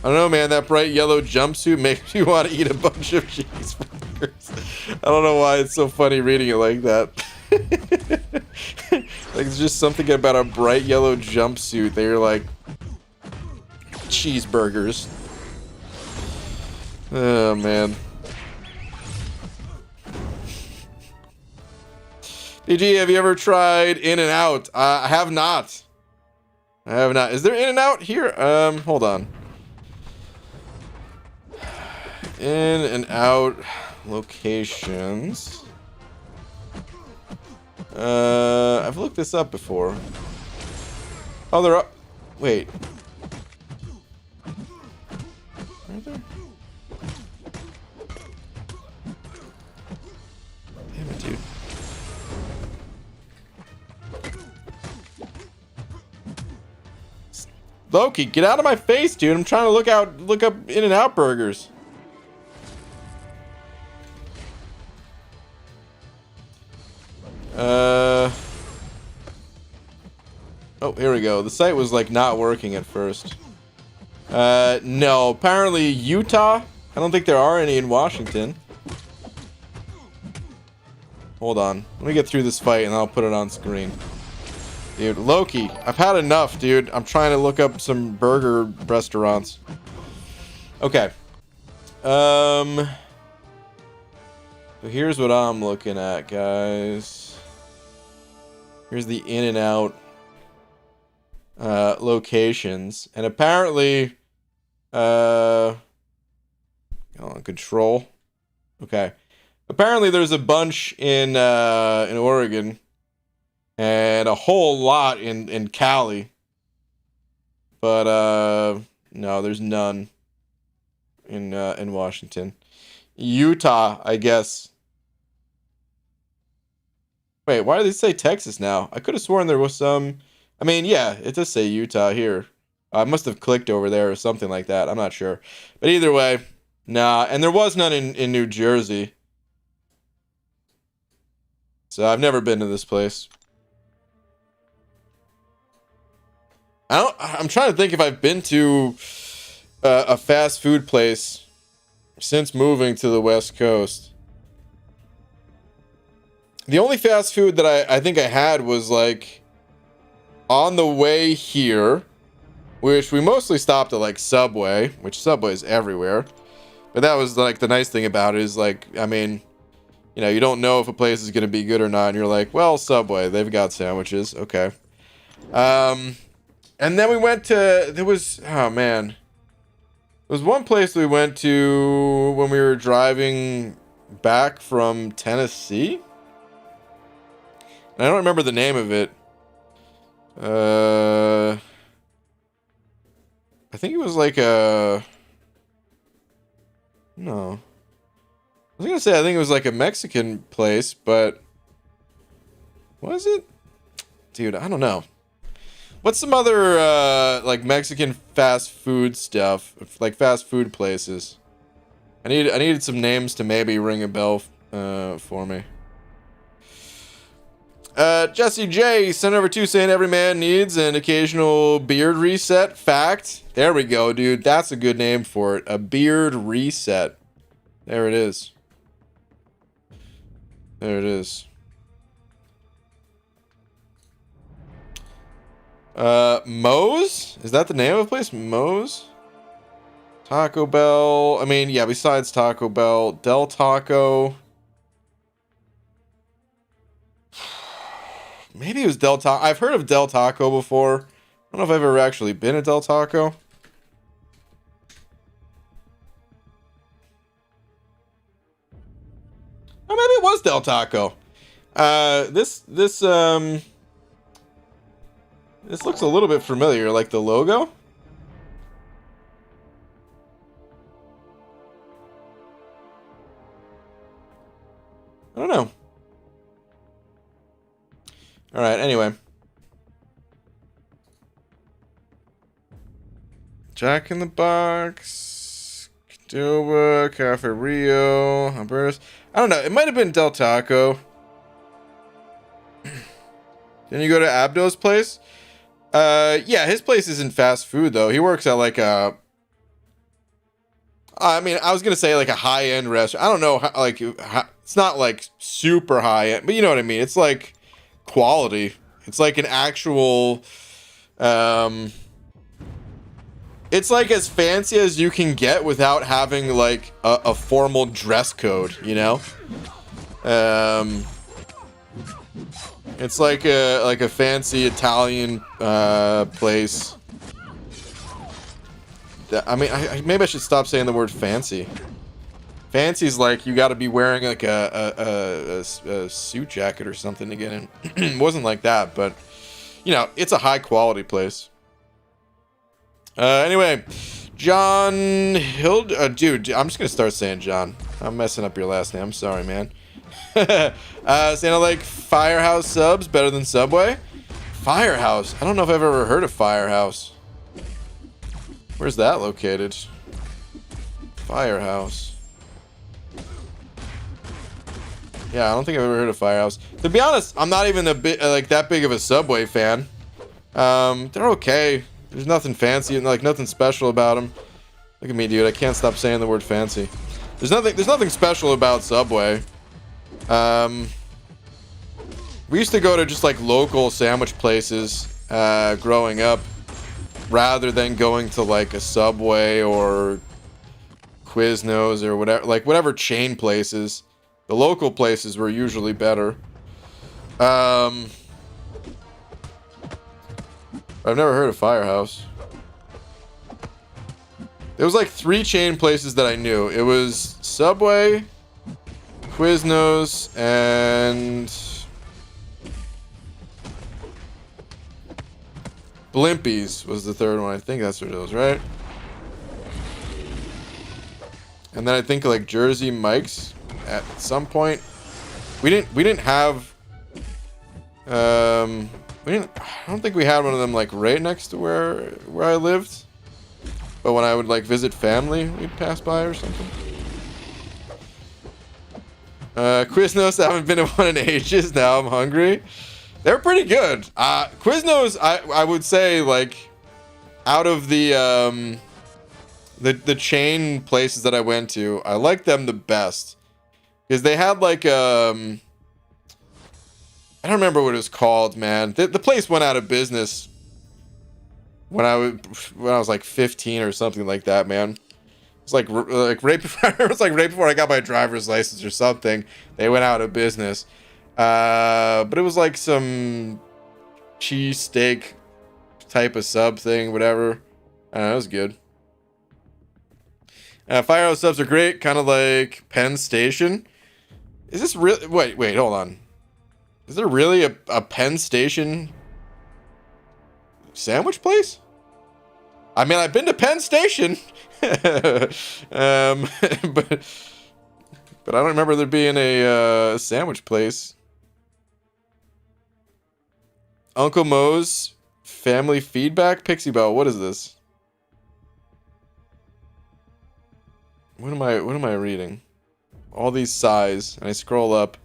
I don't know, man. That bright yellow jumpsuit makes you want to eat a bunch of cheeseburgers. I don't know why it's so funny reading it like that. Like, it's just something about a bright yellow jumpsuit that you're like, cheeseburgers. Oh, man. DG, have you ever tried In-N-Out? I have not. I have not. Is there In-N-Out here? Hold on. In-N-Out locations. I've looked this up before. Oh, they're up. Wait. Are there? Damn it, dude. Loki, get out of my face, dude. I'm trying to look up In-N-Out burgers. Oh, here we go. The site was like not working at first. No, apparently Utah. I don't think there are any in Washington. Hold on. Let me get through this fight and I'll put it on screen. Dude, Loki, I've had enough, dude. I'm trying to look up some burger restaurants. Okay. So here's what I'm looking at, guys. Here's the In-N-Out locations. And apparently control. Okay. Apparently there's a bunch in Oregon. And a whole lot in Cali. But no, there's none in Washington. Utah, I guess. Wait, why do they say Texas now? I could have sworn there was some. I mean, yeah, it does say Utah here. I must have clicked over there or something like that. I'm not sure. But either way, nah. And there was none in New Jersey. So I've never been to this place. I'm trying to think if I've been to a fast food place since moving to the West Coast. The only fast food that I think I had was like on the way here, which we mostly stopped at like Subway, which Subway's everywhere. But that was like the nice thing about it is like, I mean, you know, you don't know if a place is going to be good or not. And you're like, well, Subway, they've got sandwiches. Okay. And then we went to, oh man. There was one place we went to when we were driving back from Tennessee. And I don't remember the name of it. I think it was like no. I was going to say, I think it was like a Mexican place, but was it? Dude, I don't know. What's some other like Mexican fast food stuff, like fast food places? I needed some names to maybe ring a bell for me. Jesse J sent over to saying every man needs an occasional beard reset. Fact. There we go, dude. That's a good name for it. A beard reset. There it is. There it is. Moe's? Is that the name of the place? Moe's? Taco Bell. I mean, yeah, besides Taco Bell. Del Taco. Maybe it was Del Taco. I've heard of Del Taco before. I don't know if I've ever actually been at Del Taco. Oh, maybe it was Del Taco. This looks a little bit familiar, like the logo. I don't know. All right, anyway. Jack in the Box, Qdoba, Cafe Rio, Humorous. I don't know. It might have been Del Taco. Didn't you go to Abdo's place? Yeah, his place isn't fast food though. He works at like a. I mean, I was gonna say like a high-end restaurant. I don't know, like it's not like super high-end, but you know what I mean. It's like quality. It's like an actual. It's like as fancy as you can get without having like a formal dress code, you know. It's like a fancy Italian place. I mean, maybe I should stop saying the word fancy. Fancy's like you got to be wearing like a suit jacket or something to get in. It wasn't like that, but you know, it's a high quality place. Anyway, John Hild, dude, I'm just gonna start saying John. I'm messing up your last name. I'm sorry, man. Santa like Firehouse subs better than Subway. Firehouse. I don't know if I've ever heard of Firehouse. Where's that located? Firehouse. Yeah, I don't think I've ever heard of Firehouse. To be honest, I'm not even a bit like that big of a Subway fan. They're okay. There's nothing fancy and like nothing special about them. Look at me, dude. I can't stop saying the word fancy. There's nothing special about Subway. We used to go to just like local sandwich places growing up, rather than going to like a Subway or Quiznos or whatever chain places. The local places were usually better. I've never heard of Firehouse. There was like 3 chain places that I knew. It was Subway, Quiznos, and Blimpies was the third one. I think that's what it was, right? And then I think like Jersey Mike's at some point. We didn't have I don't think we had one of them like right next to where I lived. But when I would like visit family, we'd pass by or something. Quiznos, I haven't been to one in ages. Now I'm hungry. They're pretty good. Quiznos, I would say like out of the chain places that I went to, I like them the best because they had like I don't remember what it was called, man. The place went out of business when I was like 15 or something like that, man. It's like right before it was like right before I got my driver's license or something. They went out of business. But it was like some cheesesteak type of sub thing, whatever. I don't know, it was good. Firehouse subs are great, kind of like Penn Station. Is this really? Wait, hold on. Is there really a Penn Station sandwich place? I mean, I've been to Penn Station, but I don't remember there being a sandwich place. Uncle Mo's family feedback Pixie Bell. What is this? What am I reading? All these sighs, and I scroll up.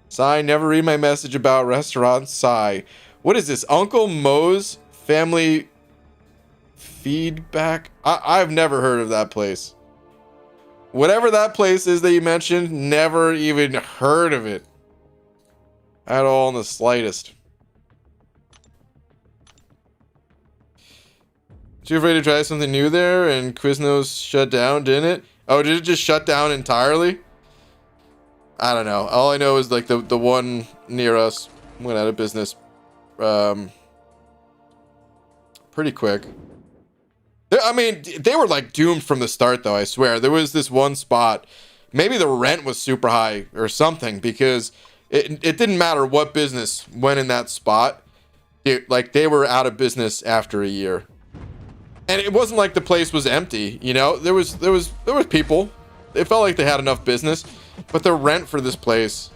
Sigh, never read my message about restaurants. Sigh. What is this? Uncle Mo's family feedback? I've never heard of that place. Whatever that place is that you mentioned, never even heard of it. At all in the slightest. Too afraid to try something new there, and Quiznos shut down, didn't it? Oh, did it just shut down entirely? I don't know. All I know is like the one near us went out of business pretty quick. I mean, they were like doomed from the start though, I swear. There was this one spot, maybe the rent was super high or something, because it didn't matter what business went in that spot. Like they were out of business after a year. And it wasn't like the place was empty, you know. There was people. It felt like they had enough business, but the rent for this place,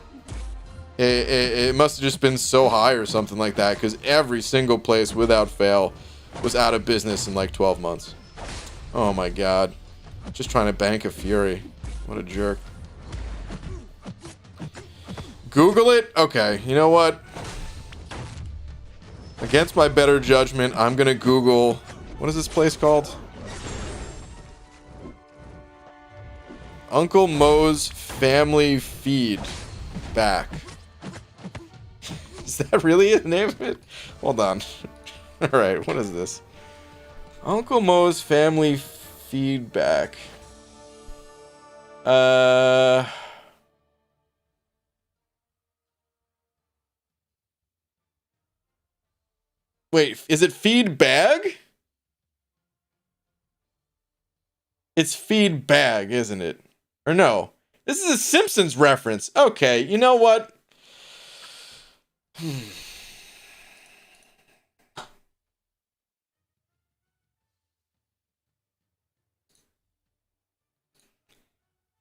it must have just been so high or something like that, because every single place without fail was out of business in like 12 months. Oh my god. Just trying to bank a fury. What a jerk. Google it? Okay, you know what? Against my better judgment, I'm gonna Google... What is this place called? Uncle Mo's Family Feed Back. Is that really the name of it? Hold on. Alright, what is this? Uncle Mo's Family Feedback. Wait, is it Feed Bag? It's Feed Bag, isn't it? Or no. This is a Simpsons reference. Okay, you know what?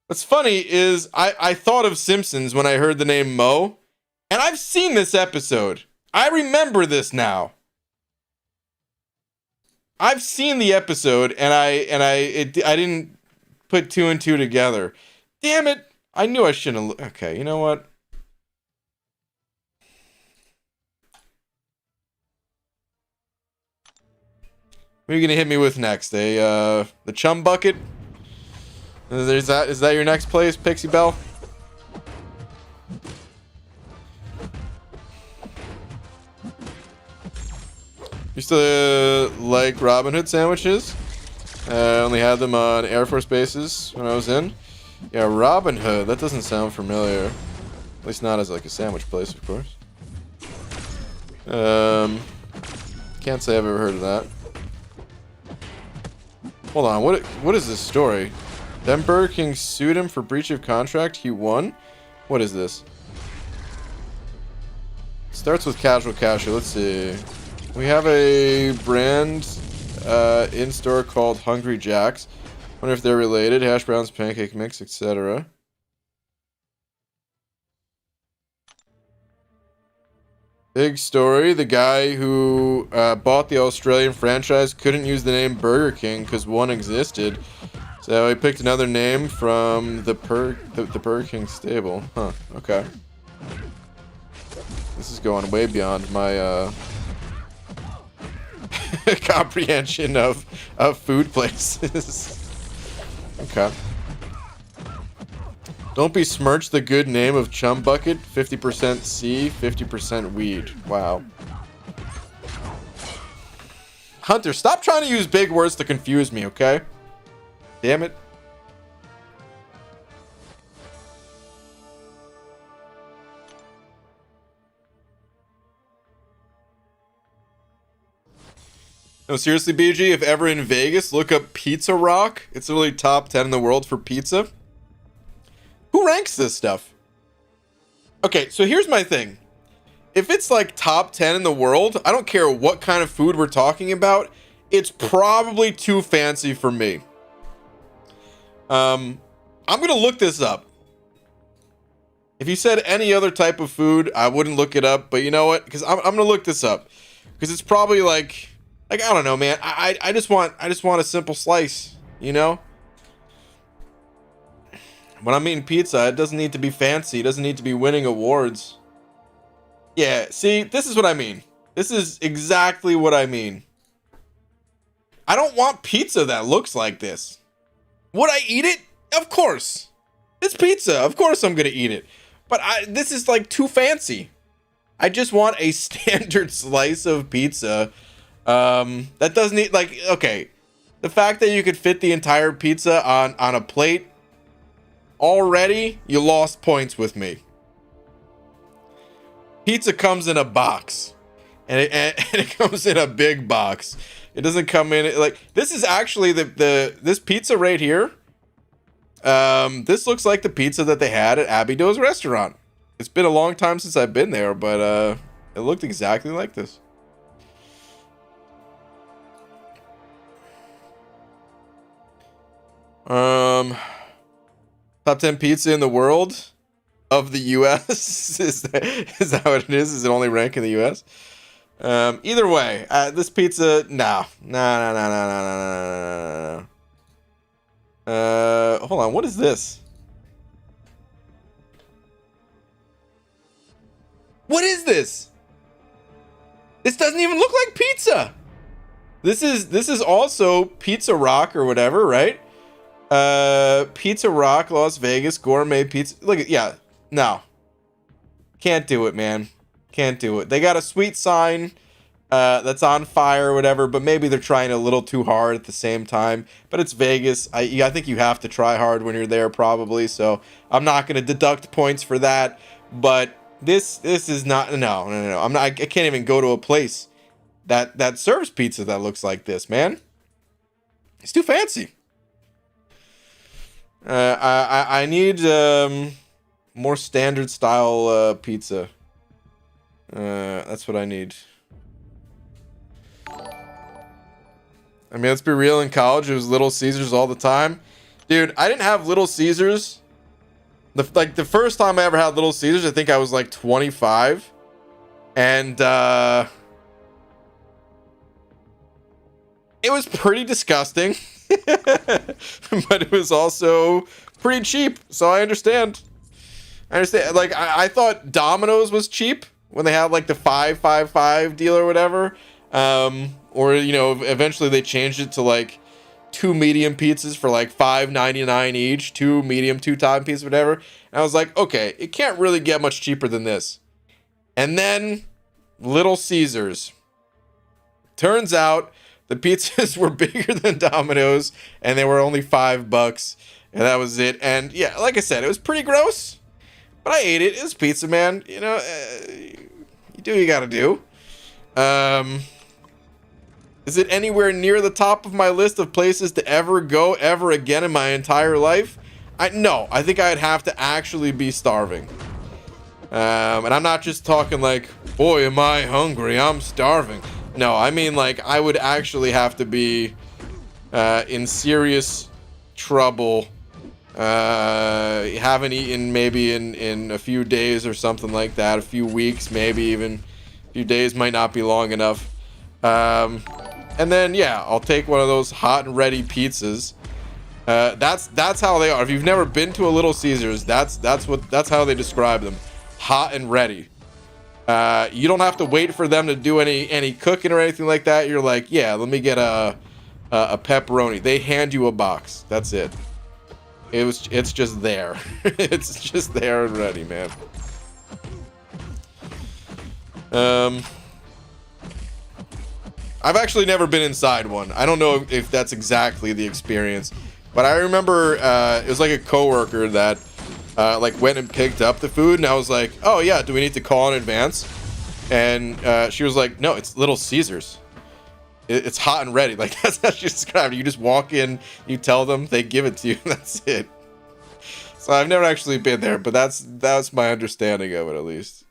What's funny is I thought of Simpsons when I heard the name Mo, and I've seen this episode. I remember this now. I've seen the episode, and I didn't put two and two together. Damn it! I knew I shouldn't have. Okay, you know what? What are you gonna hit me with next? The chum bucket? Is that your next place, Pixie Belle? Used to like Robin Hood sandwiches. I only had them on Air Force bases when I was in. Yeah, Robin Hood. That doesn't sound familiar. At least not as like a sandwich place, of course. Can't say I've ever heard of that. Hold on, what is this story? Then Burger King sued him for breach of contract. He won? What is this? Starts with casual cashew. Let's see. We have a brand in-store called Hungry Jack's. Wonder if they're related. Hash browns, pancake mix, etc. Big story. The guy who bought the Australian franchise couldn't use the name Burger King because one existed. So he picked another name from the Burger King stable. Huh, okay. This is going way beyond my comprehension of food places. Okay. Don't besmirch the good name of Chum Bucket. 50% C, 50% weed. Wow. Hunter, stop trying to use big words to confuse me, okay? Damn it. No, seriously, BG, if ever in Vegas, look up Pizza Rock. It's literally top 10 in the world for pizza. Who ranks this stuff? Okay, so here's my thing. If it's like top 10 in the world, I don't care what kind of food we're talking about, it's probably too fancy for me. I'm gonna look this up. If you said any other type of food, I wouldn't look it up, but you know what? Because I'm gonna look this up. Because it's probably like I don't know, man. I just want a simple slice, you know? When I'm eating pizza, it doesn't need to be fancy. It doesn't need to be winning awards. Yeah, see, this is what I mean. This is exactly what I mean. I don't want pizza that looks like this. Would I eat it? Of course. It's pizza. Of course I'm gonna eat it. But this is like too fancy. I just want a standard slice of pizza. That doesn't need, like, okay. The fact that you could fit the entire pizza on a plate, already, you lost points with me. Pizza comes in a box. And it comes in a big box. It doesn't come in, like, this is actually this pizza right here. This looks like the pizza that they had at Abby Doe's restaurant. It's been a long time since I've been there, but it looked exactly like this. Top 10 pizza in the world of the US. is that what it is? Is it only rank in the US? Either way, this pizza, no. Hold on, what is this? What is this? This doesn't even look like pizza. This is also Pizza Rock or whatever, right? Pizza Rock, Las Vegas, gourmet pizza. Look at, yeah, no. Can't do it, man. Can't do it. They got a sweet sign that's on fire or whatever, but maybe they're trying a little too hard at the same time. But it's Vegas. I think you have to try hard when you're there, probably. So I'm not going to deduct points for that. But this is not. No. I'm not. I can't even go to a place that serves pizza that looks like this, man. It's too fancy. I need more standard style pizza. That's what I need. I mean, let's be real. In college, it was Little Caesars all the time, dude. I didn't have Little Caesars. The first time I ever had Little Caesars, I think I was like 25, and it was pretty disgusting, but it was also pretty cheap. So I understand. Like I thought Domino's was cheap when they had like the 5-5-5 deal or whatever. Or you know, eventually they changed it to like 2 medium pizzas for like $5.99 each, 2 medium, 2 top pizzas, whatever. And I was like, okay, it can't really get much cheaper than this. And then Little Caesars. Turns out the pizzas were bigger than Domino's, and they were only $5, and that was it. And yeah, like I said, it was pretty gross, but I ate it. It was pizza, man. You know, you do what you gotta do. Is it anywhere near the top of my list of places to ever go ever again in my entire life? No, I think I'd have to actually be starving. And I'm not just talking like, boy, am I hungry, I'm starving. No, I mean like I would actually have to be in serious trouble. Haven't eaten maybe in a few days or something like that. A few weeks, maybe even a few days might not be long enough. And then yeah, I'll take one of those hot and ready pizzas. That's how they are. If you've never been to a Little Caesars, that's how they describe them. Hot and ready. You don't have to wait for them to do any cooking or anything like that. You're like, yeah, let me get a pepperoni. They hand you a box. That's it. It's just there. It's just there and ready, man. I've actually never been inside one. I don't know if that's exactly the experience, but I remember it was like a coworker that like went and picked up the food, and I was like, oh yeah, do we need to call in advance? And she was like, no, it's Little Caesars. It's hot and ready. Like that's how she described it. You just walk in, you tell them, they give it to you, and that's it. So I've never actually been there, but that's my understanding of it, at least.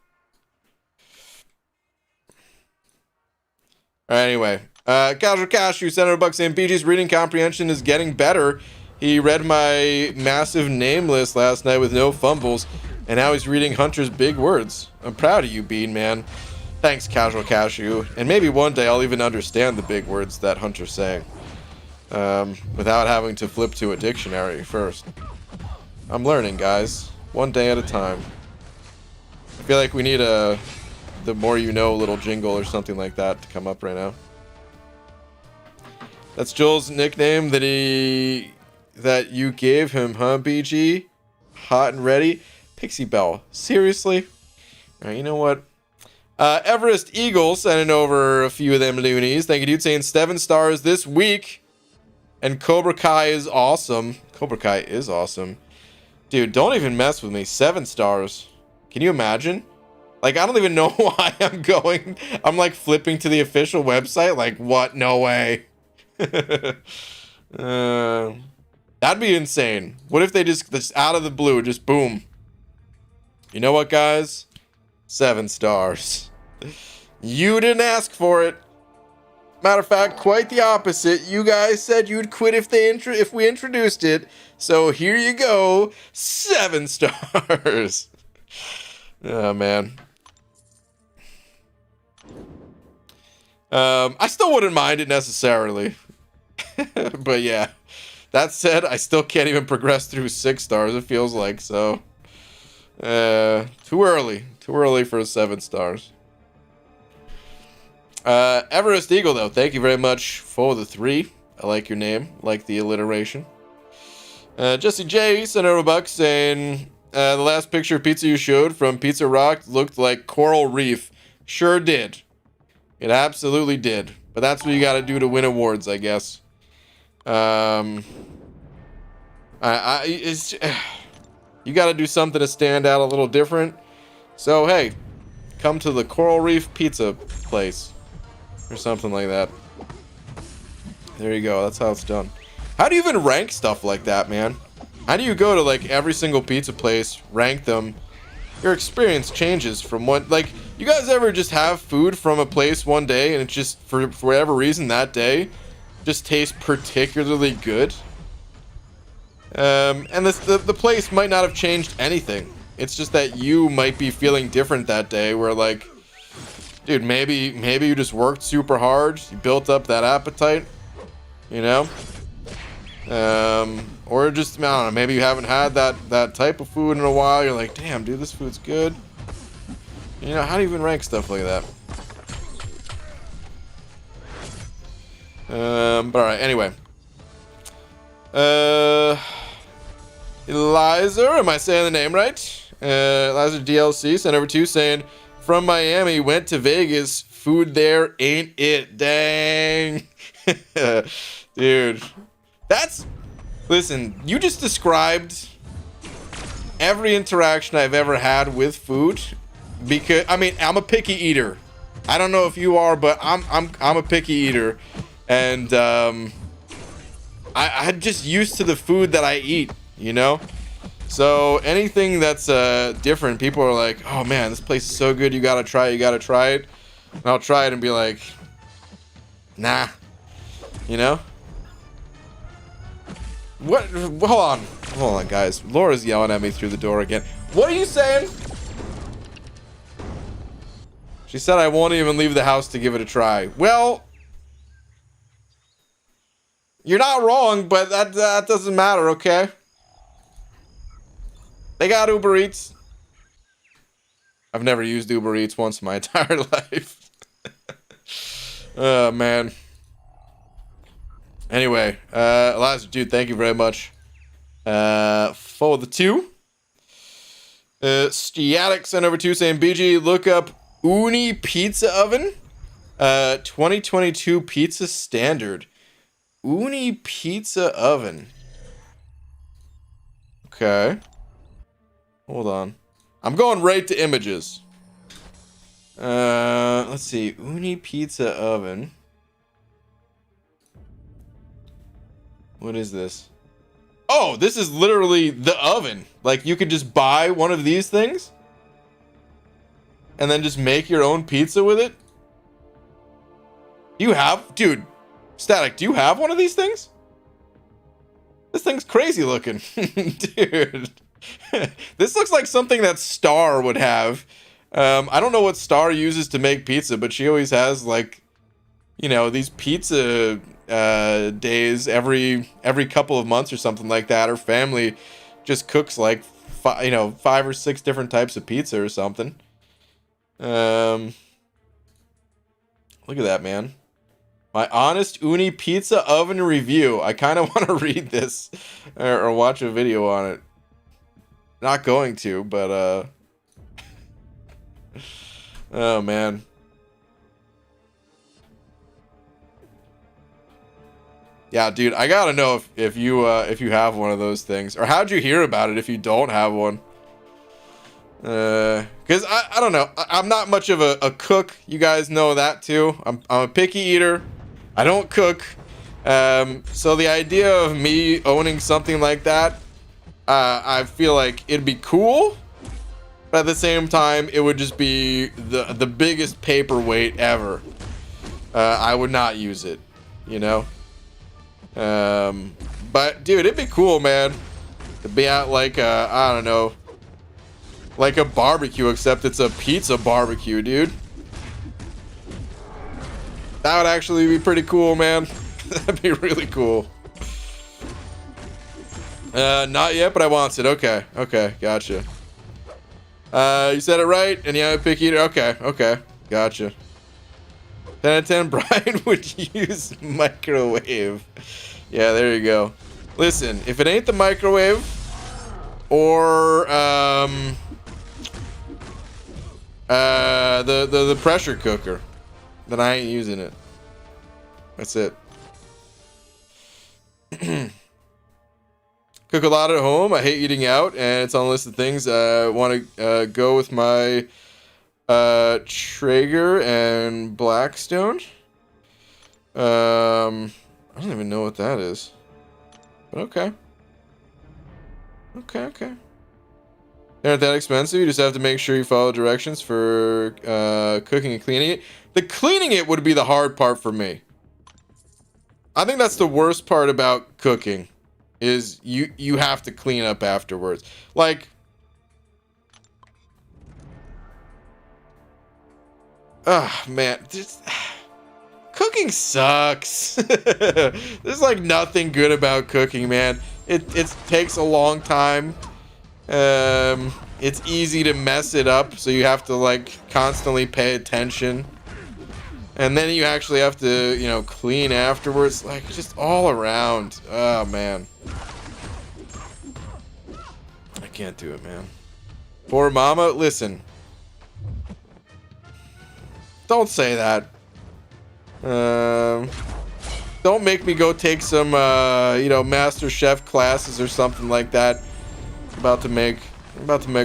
All right, anyway, Casual Cashew, $100 saying BG's reading comprehension is getting better. He read my massive name list last night with no fumbles, and now he's reading Hunter's big words. I'm proud of you, Bean, man. Thanks, Casual Cashew. And maybe one day I'll even understand the big words that Hunter's saying, without having to flip to a dictionary first. I'm learning, guys. One day at a time. I feel like we need a the more you know little jingle or something like that to come up right now. That's Joel's nickname that you gave him, huh, BG? Hot and ready? Pixie Bell. Seriously? Alright, you know what? Everest Eagle sending over a few of them loonies. Thank you, dude. Saying 7 stars this week. And Cobra Kai is awesome. Cobra Kai is awesome. Dude, don't even mess with me. 7 stars. Can you imagine? Like, I don't even know why I'm going. I'm like flipping to the official website. Like, what? No way. That'd be insane. What if they just out of the blue, just boom. You know what, guys? 7 stars. You didn't ask for it. Matter of fact, quite the opposite. You guys said you'd quit if we introduced it. So here you go. 7 stars. Oh, man. I still wouldn't mind it necessarily. But yeah. That said, I still can't even progress through 6 stars, it feels like, so. Too early. Too early for 7 stars. Everest Eagle, though, thank you very much for the 3. I like your name. Like the alliteration. Jesse J sent over $1 saying, the last picture of pizza you showed from Pizza Rock looked like coral reef. Sure did. It absolutely did. But that's what you gotta do to win awards, I guess. You gotta do something to stand out a little different. So, hey, come to the Coral Reef Pizza place. Or something like that. There you go. That's how it's done. How do you even rank stuff like that, man? How do you go to like every single pizza place, rank them? Your experience changes from what, like, you guys ever just have food from a place one day and it just, for whatever reason that day, just tastes particularly good? And the place might not have changed anything. It's just that you might be feeling different that day where, like, dude, maybe you just worked super hard, you built up that appetite, you know? Or just, I don't know, maybe you haven't had that type of food in a while. You're like, damn, dude, this food's good. You know, how do you even rank stuff like that? But alright, anyway. Eliza, am I saying the name right? Eliza DLC sent over to you saying, from Miami, went to Vegas, food there ain't it. Dang. Dude. Listen, you just described every interaction I've ever had with food, because, I mean, I'm a picky eater. I don't know if you are, but I'm a picky eater, and I'm just used to the food that I eat, you know? So anything that's different, people are like, oh man, this place is so good, you gotta try it. And I'll try it and be like, nah, you know? What? Hold on, guys. Laura's yelling at me through the door again. What are you saying? She said I won't even leave the house to give it a try. Well, you're not wrong, but that doesn't matter, okay? They got Uber Eats. I've never used Uber Eats once in my entire life. Oh, man. Anyway, Eliza, dude, thank you very much for the 2. Stiatic sent over 2 saying, BG, look up Uni Pizza Oven. 2022 Pizza Standard. Uni Pizza Oven. Okay. Hold on. I'm going right to images. Let's see. Uni Pizza Oven. What is this? Oh, this is literally the oven. Like, you could just buy one of these things and then just make your own pizza with it. Dude, Static, do you have one of these things? This thing's crazy looking. Dude. This looks like something that Star would have. I don't know what Star uses to make pizza, but she always has, like, you know, these pizza days every couple of months or something like that. Her family just cooks like 5 or 6 different types of pizza or something. Look at that, man. My honest Uni Pizza Oven review. I kind of want to read this or watch a video on it. Not going to, but oh man. Yeah, dude, I gotta know if you have one of those things, or how'd you hear about it if you don't have one? Because I don't know, I'm not much of a cook. You guys know that too. I'm a picky eater. I don't cook. So the idea of me owning something like that, I feel like it'd be cool, but at the same time, it would just be the biggest paperweight ever. I would not use it, you know. But dude, it'd be cool, man, to be at like I don't know, like a barbecue, except it's a pizza barbecue, dude. That would actually be pretty cool, man. That'd be really cool. Not yet, but I want it. Okay, gotcha. You said it right, and yeah, pick eater. Okay, gotcha. 10 out of 10, Brian would use microwave. Yeah, there you go. Listen, if it ain't the microwave or the pressure cooker, then I ain't using it. That's it. Cook a lot at home. I hate eating out, and it's on the list of things. I want to go with my Traeger and Blackstone. I don't even know what that is, but okay. Okay, okay. They're not that expensive. You just have to make sure you follow directions for cooking and cleaning it. The cleaning it would be the hard part for me. I think that's the worst part about cooking, is you have to clean up afterwards. Like, oh man, cooking sucks. There's like nothing good about cooking, man. It takes a long time. It's easy to mess it up, so you have to like constantly pay attention. And then you actually have to, you know, clean afterwards. Like, just all around. Oh, man. I can't do it, man. Poor mama, listen. Don't say that. Don't make me go take some, you know, Master Chef classes or something like that. I'm about to make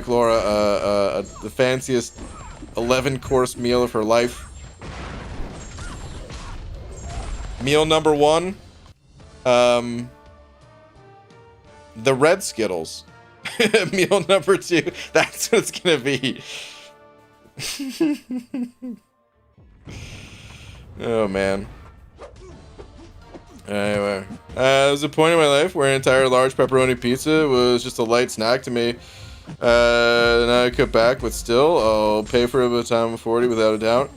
Laura the fanciest 11-course meal of her life. Meal number 1, the red Skittles. Meal number 2, that's what it's gonna be. Oh man. Anyway, there was a point in my life where an entire large pepperoni pizza was just a light snack to me. And I cut back, but still, I'll pay for it by the time I'm 40 without a doubt.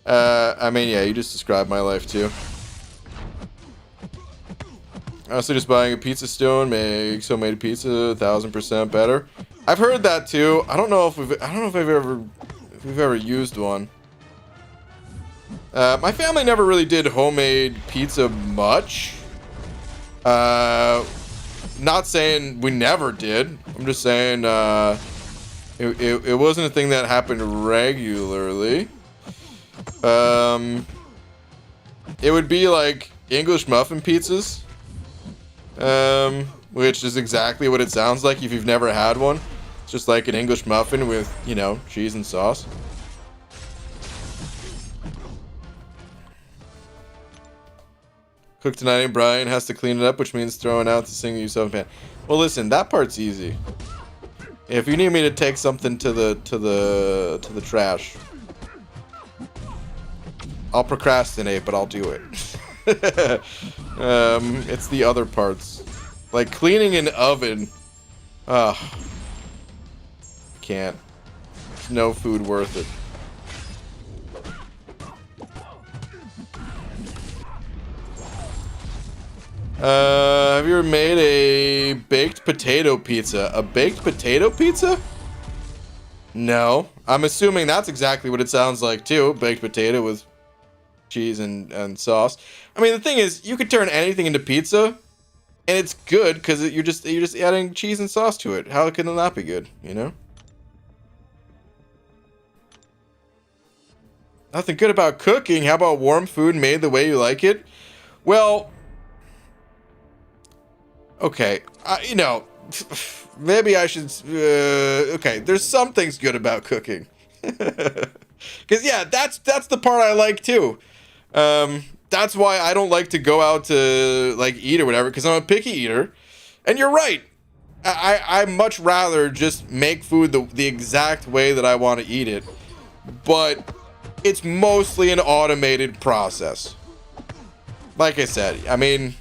I mean, yeah, you just described my life too. Honestly, just buying a pizza stone makes homemade pizza 1000% better. I've heard that too. I don't know if we've ever used one. My family never really did homemade pizza much. Not saying we never did. I'm just saying it wasn't a thing that happened regularly. It would be like English muffin pizzas. Which is exactly what it sounds like if you've never had one. It's just like an English muffin with, you know, cheese and sauce. Cook tonight and Brian has to clean it up, which means throwing out the single use oven pan. Well, listen, that part's easy. If you need me to take something to the trash, I'll procrastinate, but I'll do it. It's the other parts, like cleaning an oven. Can't. There's no food worth it. Have you ever made a baked potato pizza? A baked potato pizza? No. I'm assuming that's exactly what it sounds like too. Baked potato with cheese and sauce. I mean, the thing is, you could turn anything into pizza, and it's good because you're just adding cheese and sauce to it. How can it not be good? You know. Nothing good about cooking. How about warm food made the way you like it? Well, okay. You know, maybe I should. Okay, there's some things good about cooking. Because yeah, that's the part I like too. That's why I don't like to go out to like eat or whatever, because I'm a picky eater. And you're right. I much rather just make food the exact way that I want to eat it. But it's mostly an automated process. Like I said, I mean,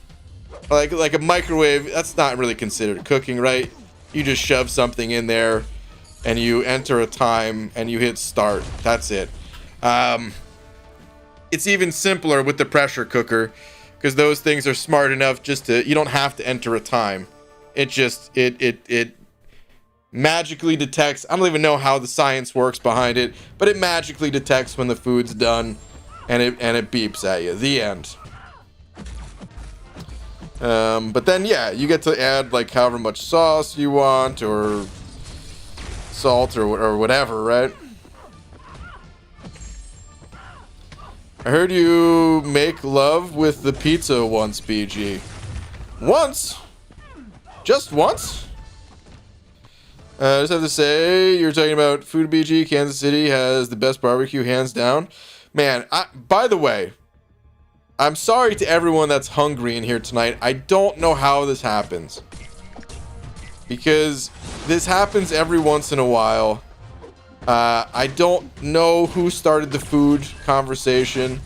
like a microwave, that's not really considered cooking, right? You just shove something in there and you enter a time and you hit start. That's it. It's even simpler with the pressure cooker, because those things are smart enough just to, you don't have to enter a time. It just, it magically detects, I don't even know how the science works behind it, but it magically detects when the food's done and it beeps at you. The end. But then, yeah, you get to add like however much sauce you want or salt or whatever, right? I heard you make love with the pizza once, BG. Once? Just once? I just have to say, you're talking about food, BG. Kansas City has the best barbecue, hands down. Man, by the way, I'm sorry to everyone that's hungry in here tonight. I don't know how this happens. because this happens every once in a while. I don't know who started the food conversation,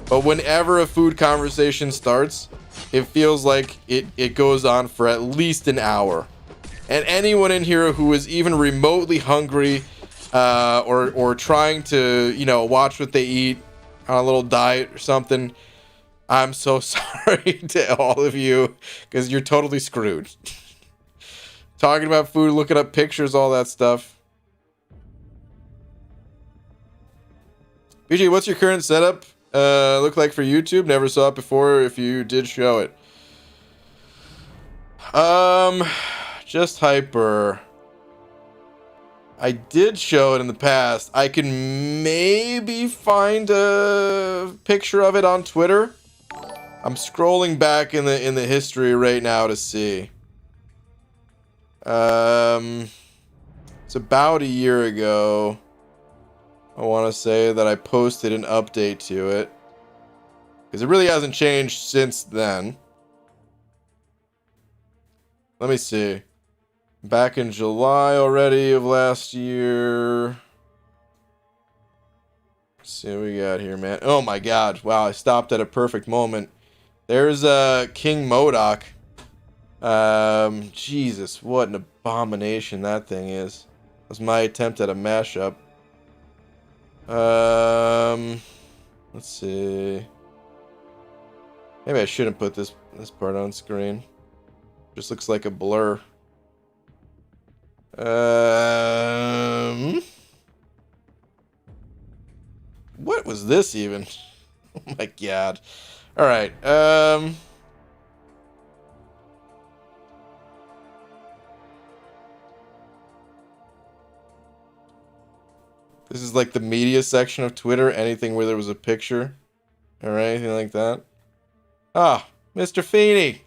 but whenever a food conversation starts, it feels like it goes on for at least an hour. And anyone in here who is even remotely hungry, or trying to, you know, watch what they eat on a little diet or something, I'm so sorry to all of you, because you're totally screwed. Talking about food, looking up pictures, all that stuff. BG, what's your current setup look like for YouTube? Never saw it before if you did show it. Just Hyper. I did show it in the past. I can maybe find a picture of it on Twitter. I'm scrolling back in the history right now to see. It's about a year ago. I want to say that I posted an update to it, because it really hasn't changed since then. Let me see. Back in July already of last year. Let's see what we got here, man. Oh my god. Wow, I stopped at a perfect moment. There's King Modoc. Jesus, what an abomination that thing is. That was my attempt at a mashup. Let's see. Maybe I shouldn't put this part on screen. Just looks like a blur. What was this even? Oh my god. All right. This is like the media section of Twitter. Anything where there was a picture or anything like that. Ah, Mr. Feeney.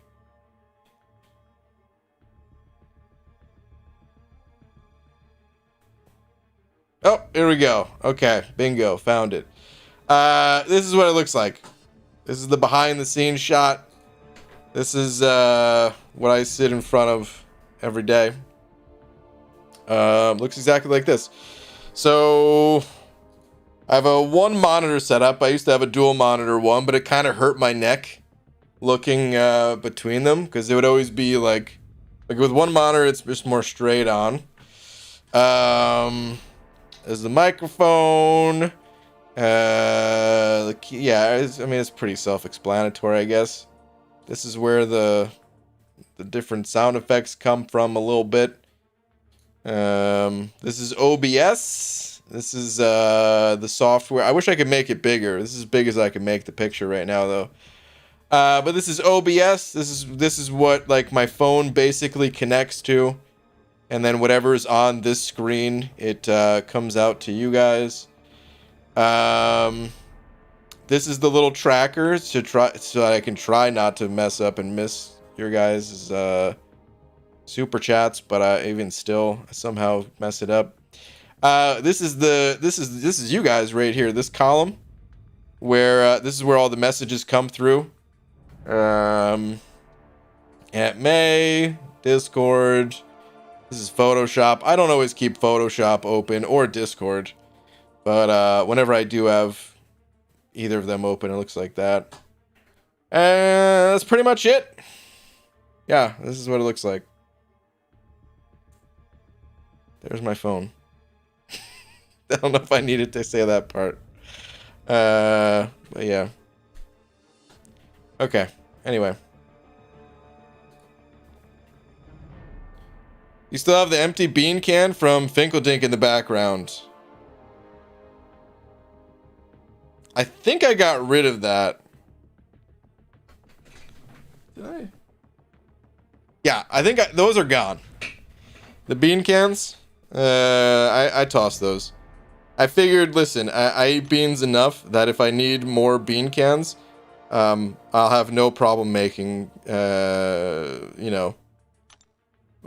Oh, here we go. Okay, bingo, found it. This is what it looks like. This is the behind the scenes shot. This is what I sit in front of every day. Looks exactly like this. So I have a one monitor setup. I used to have a dual monitor one, but it kind of hurt my neck looking between them, because it would always be like with one monitor it's just more straight on. There's the microphone. The key, yeah, I mean, it's pretty self-explanatory, I guess. This is where the different sound effects come from a little bit. This is OBS. This is the software. I wish I could make it bigger. This is as big as I can make the picture right now, though. But this is OBS. This is what like my phone basically connects to, and then whatever is on this screen, it comes out to you guys. This is the little tracker to try, so I can try not to mess up and miss your guys' super chats, but even still, I somehow mess it up. This is you guys right here. This column, where this is where all the messages come through. Aunt May, Discord. This is Photoshop. I don't always keep Photoshop open or Discord, but whenever I do have either of them open, it looks like that. And that's pretty much it. Yeah, this is what it looks like. There's my phone. I don't know if I needed to say that part. But yeah. Okay. Anyway. You still have the empty bean can from Finkeldink in the background. I think I got rid of that. Did I? Yeah, I think those are gone. The bean cans, I tossed those. I figured, listen, I eat beans enough that if I need more bean cans, I'll have no problem making, you know,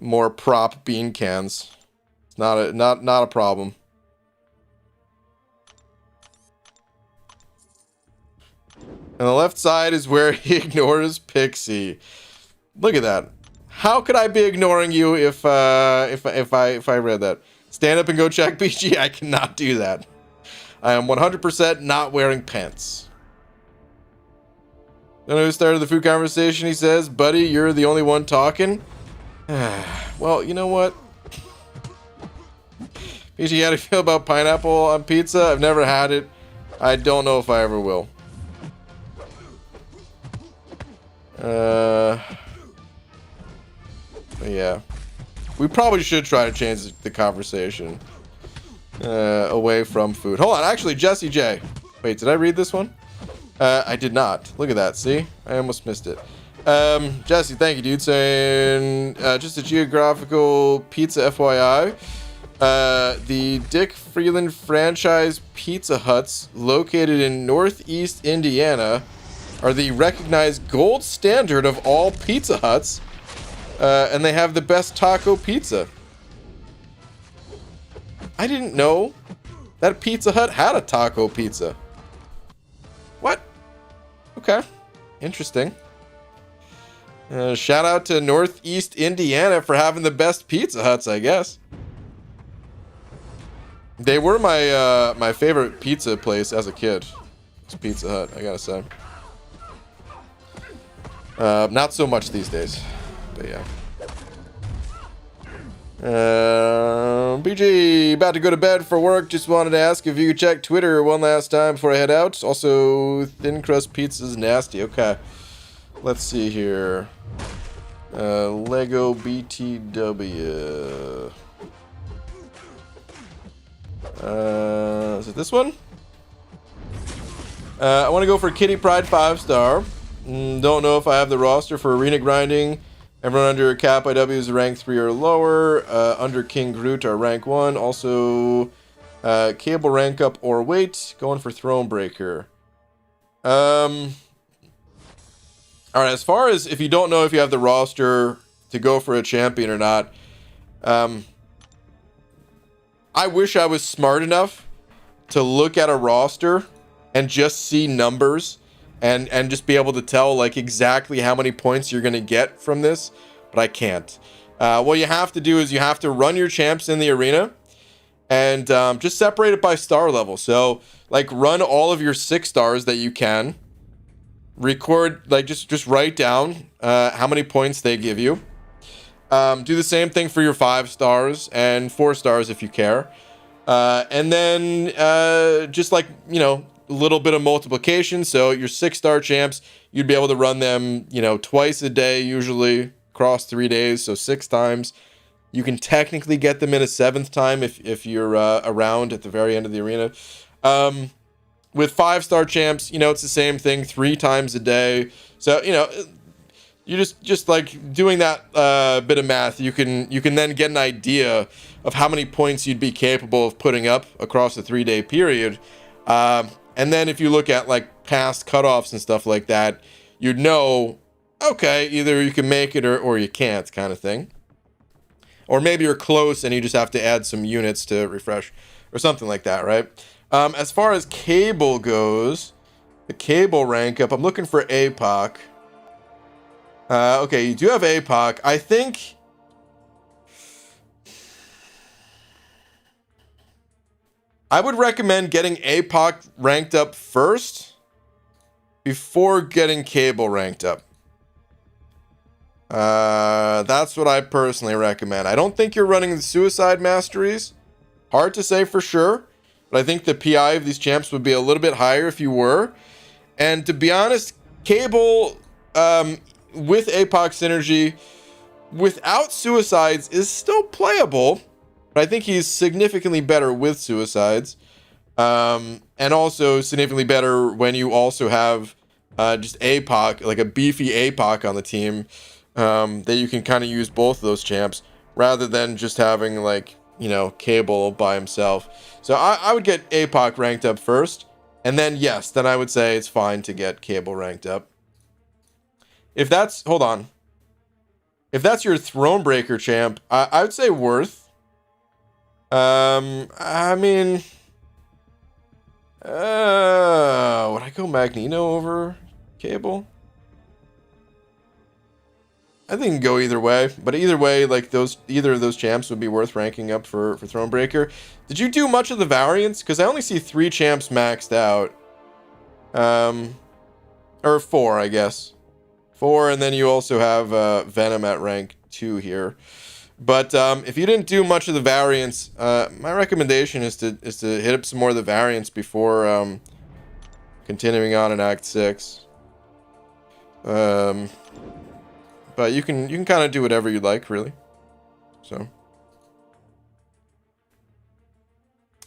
more prop bean cans. It's not a problem. And the left side is where he ignores Pixie. Look at that. How could I be ignoring you if I read that? Stand up and go check PG. I cannot do that. I am 100% not wearing pants. Don't know who started the food conversation, he says. Buddy, you're the only one talking. Well, you know what? PG, how do you feel about pineapple on pizza? I've never had it. I don't know if I ever will. Yeah. We probably should try to change the conversation away from food. Hold on, actually, Jesse J. Wait, did I read this one? I did not. Look at that. See? I almost missed it. Jesse, thank you, dude. Saying, just a geographical pizza FYI. The Dick Freeland franchise Pizza Huts located in Northeast Indiana are the recognized gold standard of all Pizza Huts. And they have the best taco pizza. I didn't know that Pizza Hut had a taco pizza. What? Okay. Interesting. Shout out to Northeast Indiana for having the best Pizza Huts, I guess. They were my favorite pizza place as a kid. It's Pizza Hut, I gotta say. Not so much these days, but yeah. BG, about to go to bed for work. Just wanted to ask if you could check Twitter one last time before I head out. Also, thin crust pizza's nasty. Okay. Let's see here. Lego BTW. Is it this one? I want to go for Kitty Pryde 5-star. Don't know if I have the roster for arena grinding. Everyone under Cap IW is rank 3 or lower. Under King Groot are rank 1. Also, Cable rank up or wait. Going for Thronebreaker. Alright, as far as if you don't know if you have the roster to go for a champion or not, I wish I was smart enough to look at a roster and just see numbers and just be able to tell like exactly how many points you're going to get from this, but I can't. What you have to do is you have to run your champs in the arena and just separate it by star level. So like run all of your 6 stars that you can, record, like just write down how many points they give you. Do the same thing for your 5 stars and 4 stars if you care. And then just like, you know, a little bit of multiplication. So your 6-star champs, you'd be able to run them, you know, twice a day, usually across 3 days. So 6 times. You can technically get them in a 7th time if you're around at the very end of the arena. With 5-star champs, you know, it's the same thing 3 times a day. So, you know, you just like doing that bit of math, you can then get an idea of how many points you'd be capable of putting up across a 3-day period. And then if you look at like past cutoffs and stuff like that, you'd know, okay, either you can make it or you can't, kind of thing. Or maybe you're close and you just have to add some units to refresh or something like that, right? As far as Cable goes, the Cable rank up, I'm looking for APOC. Okay, you do have APOC. I think I would recommend getting APOC ranked up first before getting Cable ranked up. That's what I personally recommend. I don't think you're running the Suicide Masteries. Hard to say for sure, but I think the PI of these champs would be a little bit higher if you were. And to be honest, Cable with APOC synergy without Suicides is still playable. But I think he's significantly better with Suicides. And also significantly better when you also have just APOC, like a beefy APOC on the team, that you can kind of use both of those champs rather than just having like, you know, Cable by himself. So I would get APOC ranked up first. And then, yes, then I would say it's fine to get Cable ranked up. If that's, hold on. If that's your Thronebreaker champ, I would say Worth. I mean, would I go Magneto over Cable? I think it can go either way, but either way, like either of those champs would be worth ranking up for Thronebreaker. Did you do much of the variants? Because I only see 3 champs maxed out. Or 4, I guess. 4, and then you also have Venom at rank 2 here. But if you didn't do much of the variants, my recommendation is to hit up some more of the variants before continuing on in Act 6. But you can kind of do whatever you like, really. So,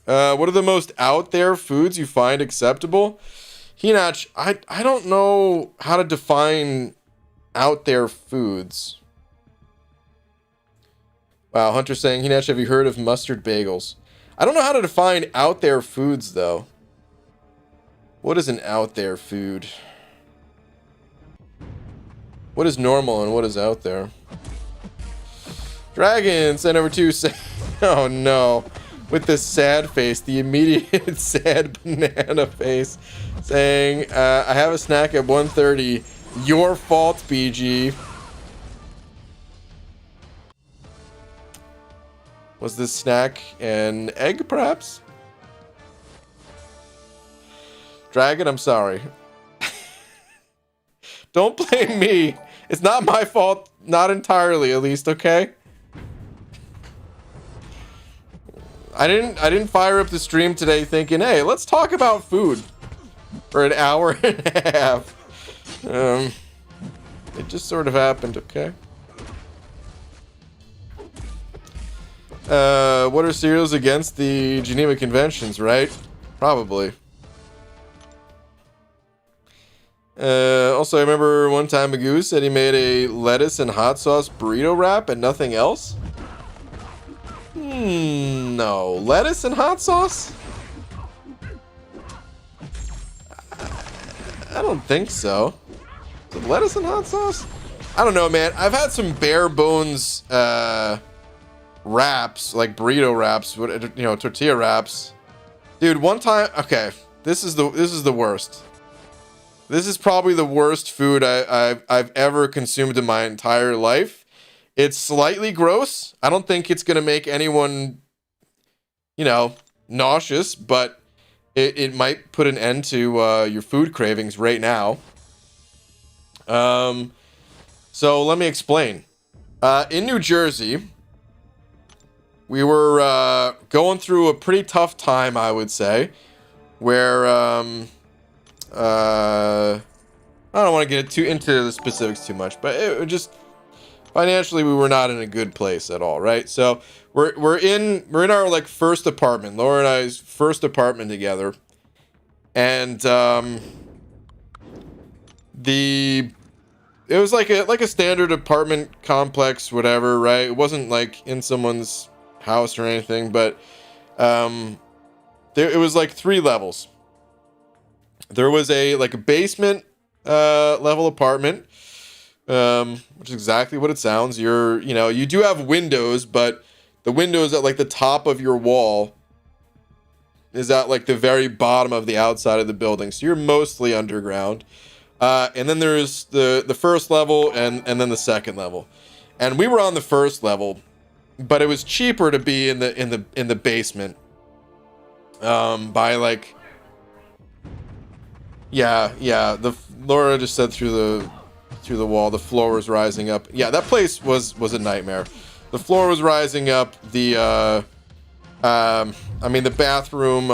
what are the most out there foods you find acceptable? Hinach, I don't know how to define out there foods. Wow, Hunter saying, Hinach, have you heard of mustard bagels? I don't know how to define out there foods, though. What is an out there food? What is normal and what is out there? Dragon sent over to say, oh no, with this sad face, the immediate sad banana face, saying, I have a snack at 1:30. Your fault, BG. Was this snack an egg, perhaps? Dragon, I'm sorry. Don't blame me. It's not my fault, not entirely, at least, okay? I didn't fire up the stream today thinking, hey, let's talk about food for an hour and a half. It just sort of happened, okay? What are cereals against the Geneva Conventions, right? Probably. Also, I remember one time Magoo said he made a lettuce and hot sauce burrito wrap and nothing else. No. Lettuce and hot sauce? I don't think so. Is it lettuce and hot sauce? I don't know, man. I've had some bare bones wraps, like burrito wraps, you know, tortilla wraps. Dude, one time, okay, this is the worst. This is probably the worst food I've ever consumed in my entire life. It's slightly gross. I don't think it's gonna make anyone, you know, nauseous, but it might put an end to your food cravings right now. So let me explain. In New Jersey, we were going through a pretty tough time, I would say, where I don't want to get into the specifics too much, but it just financially we were not in a good place at all, right? So we're in our like first apartment, Laura and I's first apartment together, and it was like a standard apartment complex, whatever, right? It wasn't like in someone's house or anything, but it was like 3 levels. There was a basement level apartment, which is exactly what it sounds. You do have windows, but the windows at like the top of your wall is at like the very bottom of the outside of the building, so you're mostly underground. And then there's the first level and then the second level, and we were on the first level, but it was cheaper to be in the basement. By like. Yeah. Laura just said through the wall, the floor was rising up. Yeah, that place was a nightmare. The floor was rising up. The bathroom.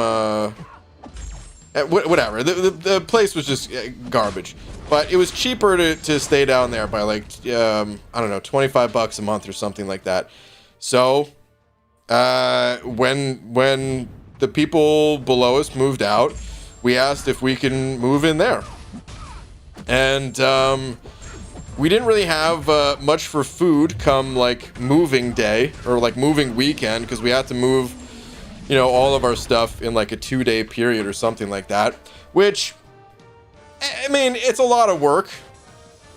Whatever. The place was just garbage. But it was cheaper to stay down there by like I don't know, $25 a month or something like that. So when the people below us moved out, we asked if we can move in there. And we didn't really have much for food come like moving day or like moving weekend, because we had to move, you know, all of our stuff in like a 2-day period or something like that, which, I mean, it's a lot of work.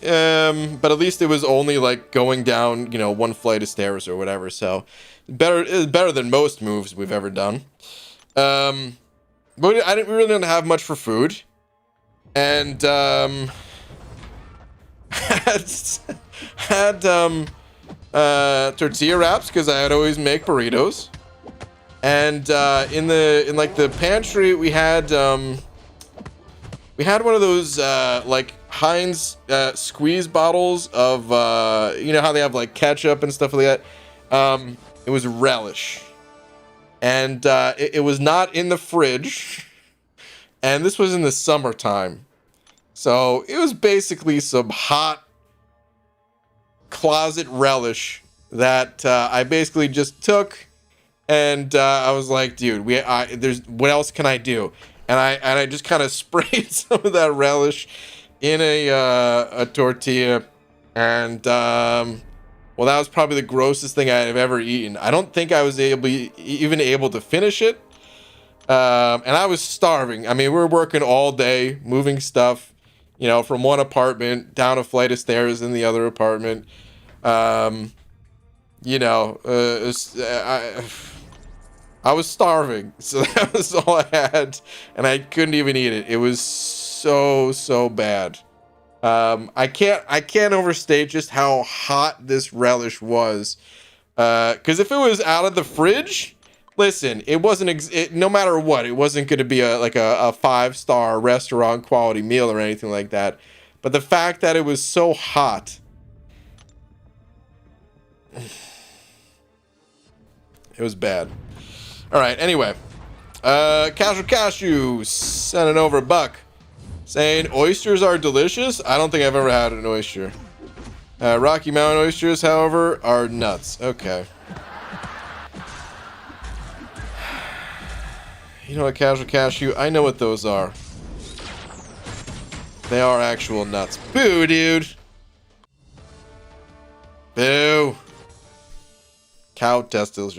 But at least it was only like going down, you know, 1 flight of stairs or whatever. So better than most moves we've ever done. But we really didn't have much for food, and had tortilla wraps because I'd always make burritos. And in like the pantry we had one of those like Heinz squeeze bottles of you know how they have like ketchup and stuff like that. It was relish, and it was not in the fridge, and this was in the summertime, so it was basically some hot closet relish that I basically just took, and I was like, dude, there's what else can I do? And I just kind of sprayed some of that relish in a tortilla, and well, that was probably the grossest thing I've ever eaten. I don't think I was even able to finish it, and I was starving. I mean, we were working all day, moving stuff, you know, from one apartment down a flight of stairs in the other apartment. You know, I was starving, so that was all I had, and I couldn't even eat it. It was so bad. I can't overstate just how hot this relish was. Because if it was out of the fridge, listen, it wasn't. No matter what, it wasn't going to be a 5-star restaurant quality meal or anything like that. But the fact that it was so hot, it was bad. All right. Anyway, Casual Cashew sending over $1. Saying oysters are delicious. I don't think I've ever had an oyster. Rocky Mountain oysters, however, are nuts. Okay. You know what, Casual Cashew? I know what those are. They are actual nuts. Boo, dude. Boo. Cow testicles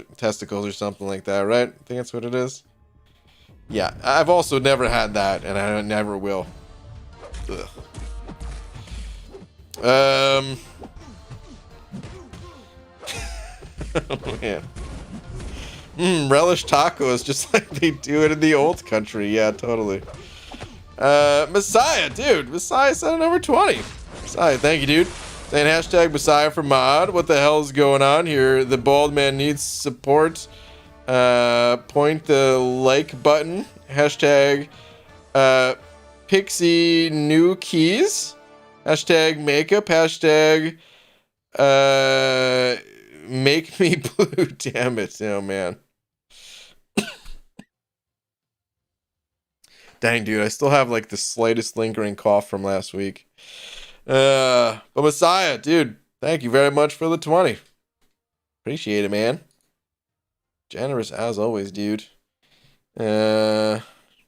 or something like that, right? I think that's what it is. Yeah, I've also never had that, and I never will. Ugh. Oh, man. Relish tacos, just like they do it in the old country. Yeah, totally. Messiah, dude. Messiah sent over 20. Messiah, thank you, dude. Saying hashtag Messiah for mod. What the hell is going on here? The bald man needs support. Point the like button. Hashtag Pixie new keys. Hashtag makeup. Hashtag make me blue. Damn it. Oh, man. Dang, dude. I still have like the slightest lingering cough from last week. But Messiah, dude, thank you very much for the 20. Appreciate it, man. Generous as always, dude. Saying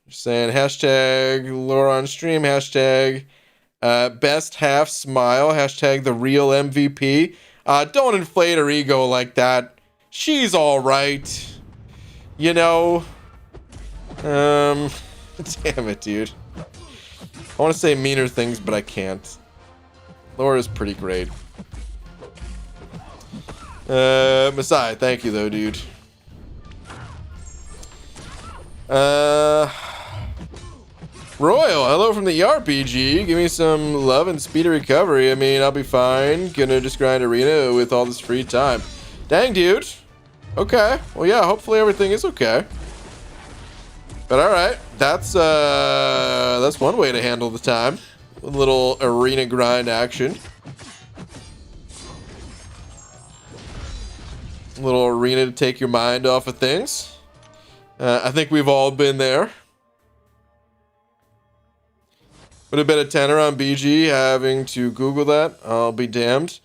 hashtag lore on stream, hashtag best half smile, hashtag the real MVP. Don't inflate her ego like that. She's all right. You know. Damn it, dude. I want to say meaner things, but I can't. Laura's pretty great. Messiah, thank you though, dude. Royal, hello from the ERPG. Give me some love and speedy recovery. I mean, I'll be fine. Gonna just grind arena with all this free time. Dang, dude. Okay. Well, yeah, hopefully everything is okay. But alright. That's one way to handle the time. A little arena grind action. A little arena to take your mind off of things. I think we've all been there. Would have been a tenner on BG having to Google that. I'll be damned.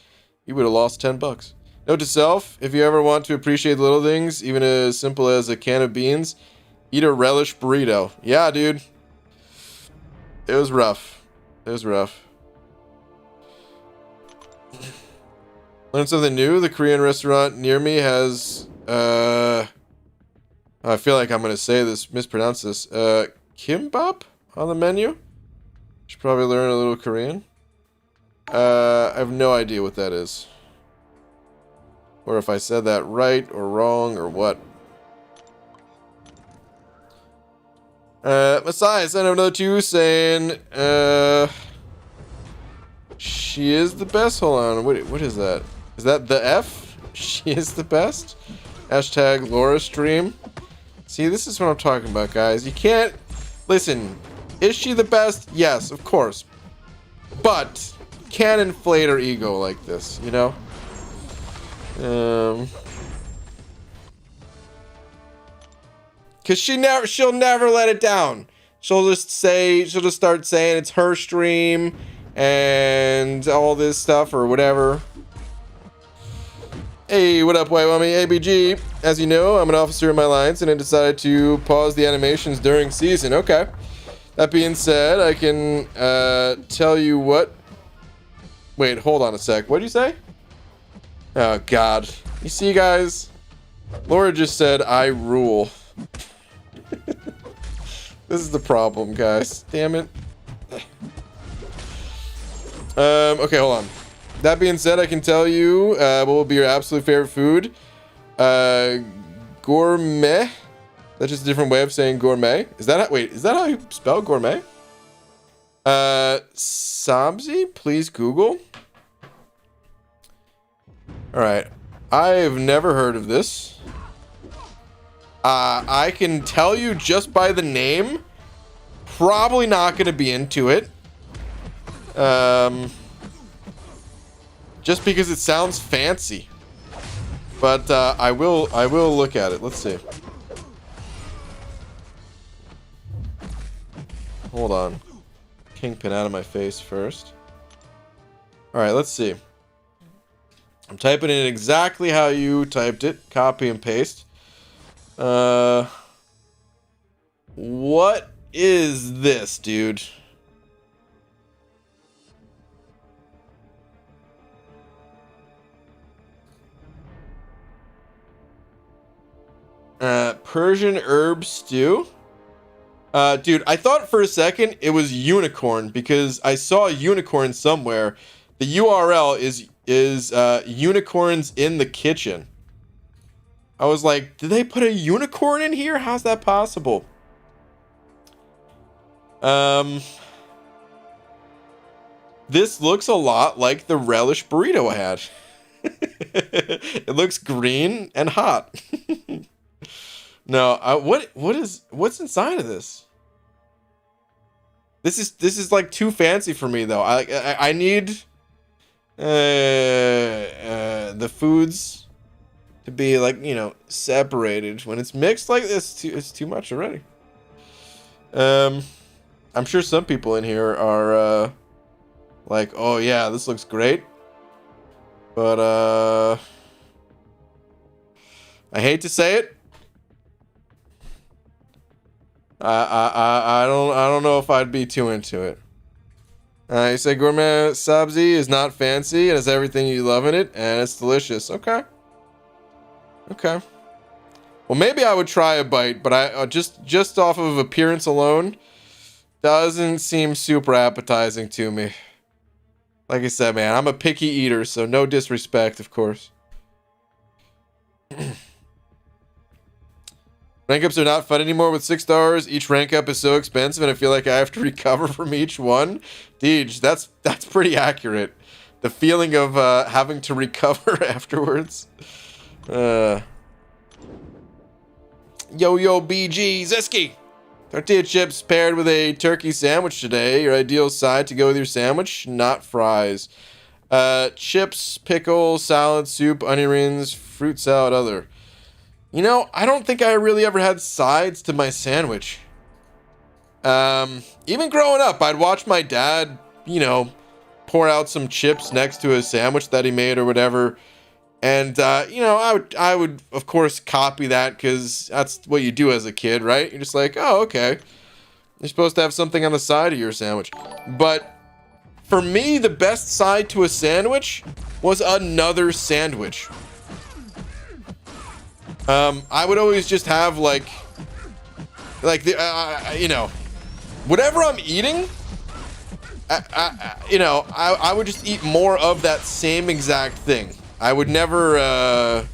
You would have lost $10. Note to self, if you ever want to appreciate the little things, even as simple as a can of beans, eat a relish burrito. Yeah, dude. It was rough. It was rough. Learn something new. The Korean restaurant near me has, I feel like I'm going to say this, mispronounce this, kimbap on the menu. Should probably learn a little Korean. I have no idea what that is. Or if I said that right or wrong or what. Messiah sent another 2 saying, She is the best. Hold on. What is that? Is that the F? She is the best. Hashtag Laura stream. See, this is what I'm talking about, guys. You can't listen. Is she the best? Yes, of course. But can't inflate her ego like this, you know? Cause she'll never let it down. She'll just start saying it's her stream and all this stuff or whatever. Hey, what up, White Mommy? ABG. As you know, I'm an officer in my lines and I decided to pause the animations during season. Okay. That being said, I can tell you what. Wait, hold on a sec. What did you say? Oh, God. You see, guys? Laura just said, I rule. This is the problem, guys. Damn it. Okay, hold on. That being said, I can tell you what will be your absolute favorite food. Gourmet. That's just a different way of saying gourmet. Is that how you spell gourmet? Sabzi, please Google. Alright. I've never heard of this. I can tell you just by the name. Probably not going to be into it. Just because it sounds fancy. But I will look at it. Let's see. Hold on. Kingpin out of my face first. Alright, let's see. I'm typing in exactly how you typed it. Copy and paste. What is this, dude? Persian herb stew. Dude, I thought for a second it was unicorn because I saw a unicorn somewhere. The URL is unicorns in the kitchen. I was like, did they put a unicorn in here? How's that possible? This looks a lot like the relish burrito I had. It looks green and hot. No, what's inside of this? This is like too fancy for me though. I need the foods to be like, you know, separated. When it's mixed like this, it's too much already. I'm sure some people in here are like, oh yeah, this looks great, but I hate to say it. I don't know if I'd be too into it. You say gourmet sabzi is not fancy. It has everything you love in it, and it's delicious. Okay. Okay. Well, maybe I would try a bite, but I just off of appearance alone, doesn't seem super appetizing to me. Like I said, man, I'm a picky eater, so no disrespect, of course. Rank ups are not fun anymore with 6 stars. Each rank up is so expensive, and I feel like I have to recover from each one. Deej, that's pretty accurate. The feeling of having to recover afterwards. Yo BG Zeski. Tortilla chips paired with a turkey sandwich today. Your ideal side to go with your sandwich, not fries. Chips, pickle, salad, soup, onion rings, fruit salad, other. You know, I don't think I really ever had sides to my sandwich. Even growing up, I'd watch my dad, you know, pour out some chips next to a sandwich that he made or whatever. And, you know, I would, of course, copy that because that's what you do as a kid, right? You're just like, oh, okay. You're supposed to have something on the side of your sandwich. But for me, the best side to a sandwich was another sandwich. I would always just have like the, you know, whatever I'm eating, you know, I would just eat more of that same exact thing. I would never,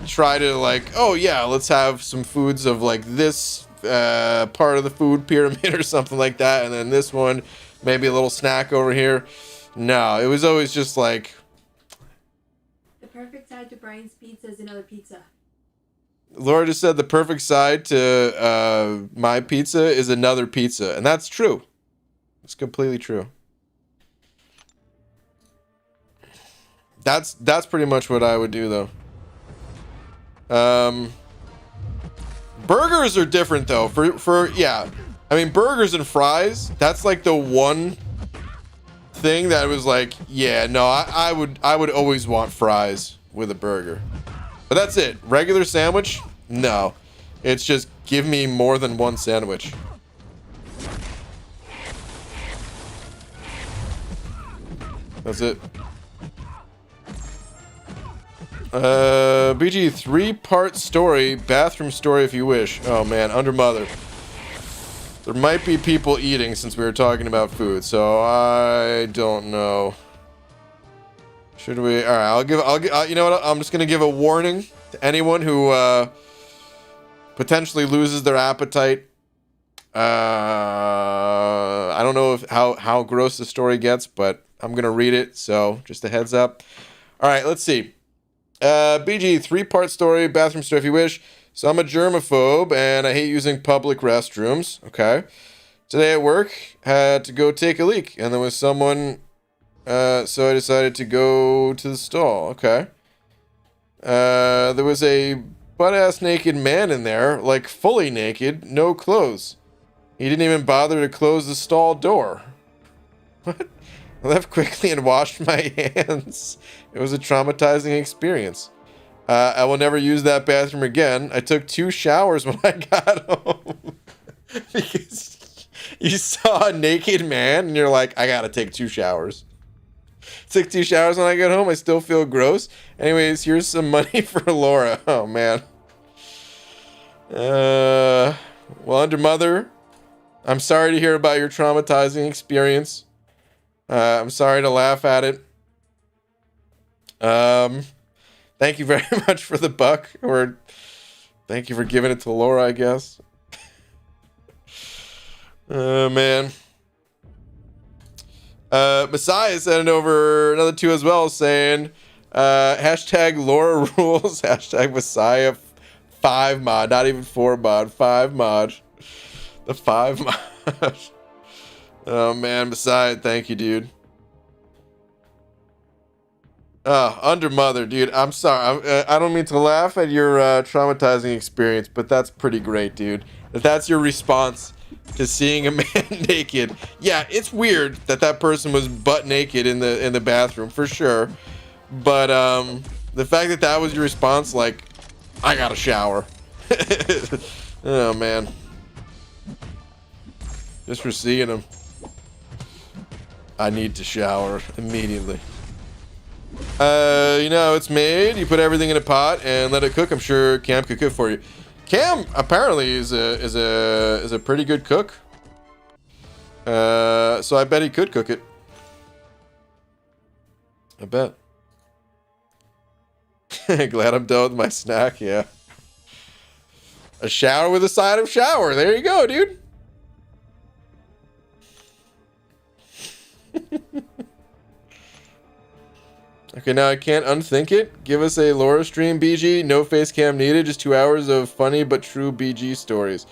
try to like, oh yeah, let's have some foods of like this, part of the food pyramid or something like that. And then this one, maybe a little snack over here. No, it was always just like... The perfect side to Brian's pizza is another pizza. Laura just said the perfect side to my pizza is another pizza. And that's true. It's completely true. That's pretty much what I would do, though. Burgers are different, though. Yeah. I mean, burgers and fries, that's like the one thing that was like, yeah, no, I would always want fries with a burger. But that's it. Regular sandwich? No. It's just give me more than one sandwich. That's it. BG, 3-part story, bathroom story if you wish. Oh man, under mother. There might be people eating since we were talking about food, so I don't know. Should we? All right, I'll give. You know what? I'm just gonna give a warning to anyone who potentially loses their appetite. I don't know how gross the story gets, but I'm gonna read it. So just a heads up. All right, let's see. BG, 3-part story, bathroom story if you wish. So I'm a germaphobe and I hate using public restrooms. Okay. Today at work, had to go take a leak and there was someone, so I decided to go to the stall. Okay. There was a butt-ass naked man in there, like fully naked, no clothes. He didn't even bother to close the stall door. What? I left quickly and washed my hands. It was a traumatizing experience. I will never use that bathroom again. I took 2 showers when I got home. Because you saw a naked man and you're like, I gotta take 2 showers. Took 2 showers when I got home. I still feel gross. Anyways, here's some money for Laura. Oh, man. Well, under mother, I'm sorry to hear about your traumatizing experience. I'm sorry to laugh at it. Thank you very much for the buck, or thank you for giving it to Laura, I guess. Man. Messiah sent over another 2 as well, saying, hashtag Laura rules, hashtag Messiah 5 mod, not even 4 mod, 5 mod. The 5 mod. Oh man, Messiah, thank you, dude. Under mother, dude. I'm sorry. I don't mean to laugh at your traumatizing experience, but that's pretty great, dude. If that's your response to seeing a man naked, yeah, it's weird that person was butt naked in the bathroom for sure. But the fact that was your response, like, I got a shower. Oh man, just for seeing him. I need to shower immediately. You know how it's made. You put everything in a pot and let it cook. I'm sure Cam could cook for you. Cam apparently is a pretty good cook. So I bet he could cook it. I bet. Glad I'm done with my snack. Yeah. A shower with a side of shower. There you go, dude. Okay, now I can't unthink it. Give us a Laura stream, BG. No face cam needed. Just 2 hours of funny but true BG stories.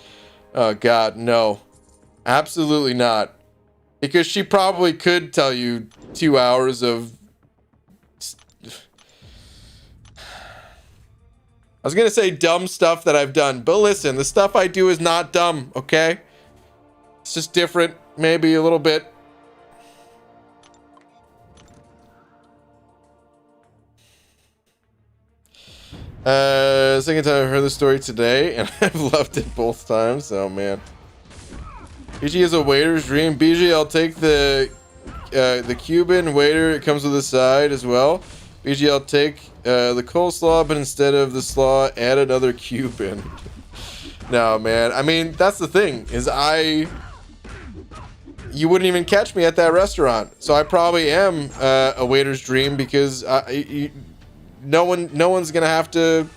Oh, God, no. Absolutely not. Because she probably could tell you 2 hours of... I was going to say dumb stuff that I've done. But listen, the stuff I do is not dumb, okay? It's just different. Maybe a little bit. Second time I've heard the story today, and I've loved it both times. Oh man. BG is a waiter's dream. BG, I'll take the Cuban waiter. It comes with a side as well. BG, I'll take the coleslaw, but instead of the slaw, add another Cuban. No, man. I mean, that's the thing. You wouldn't even catch me at that restaurant. So I probably am a waiter's dream because no one's gonna have to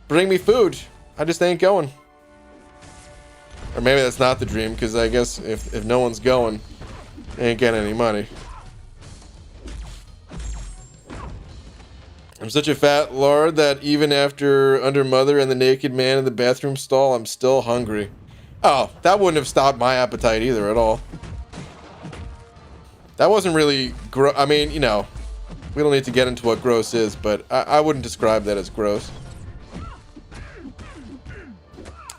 bring me food. I just ain't going. Or maybe that's not the dream, because I guess if no one's going, I ain't getting any money. I'm such a fat lard that even after Under Mother and the naked man in the bathroom stall, I'm still hungry. Oh, that wouldn't have stopped my appetite either at all. That wasn't really I mean, you know, we don't need to get into what gross is, but I wouldn't describe that as gross.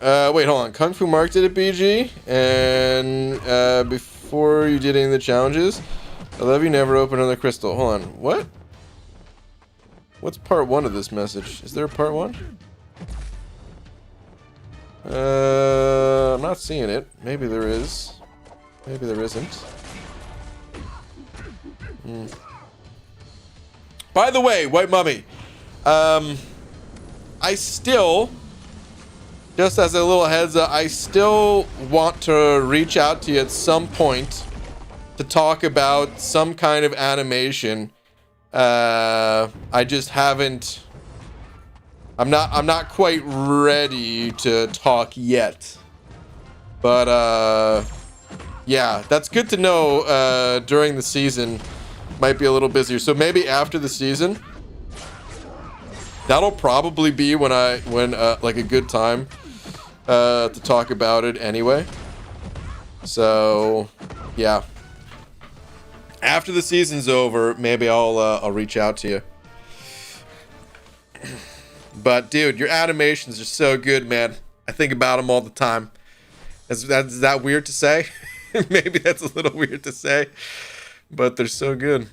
Wait, hold on. Kung Fu Mark did it, BG. And before you did any of the challenges, I love you, never open another crystal. Hold on. What? What's part 1 of this message? Is there a part 1? I'm not seeing it. Maybe there is. Maybe there isn't. By the way, White Mummy, I still, just as a little heads up, I still want to reach out to you at some point to talk about some kind of animation. I just haven't. I'm not quite ready to talk yet. But yeah, that's good to know. During the season, might be a little busier. So maybe after the season, that'll probably be when like a good time to talk about it anyway. So yeah. After the season's over, maybe I'll reach out to you. But dude, your animations are so good, man. I think about them all the time. Is that weird to say? Maybe that's a little weird to say, but they're so good.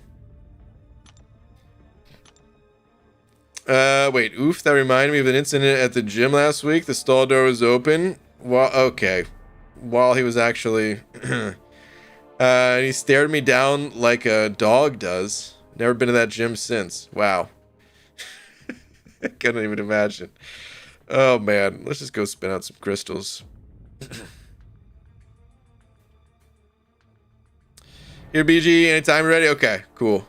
Wait, oof, that reminded me of an incident at the gym last week. The stall door was open. While he was actually and he stared me down like a dog does. Never been to that gym since. Wow. I couldn't even imagine. Oh man, let's just go spin out some crystals. Here, BG, anytime you're ready? Okay, cool.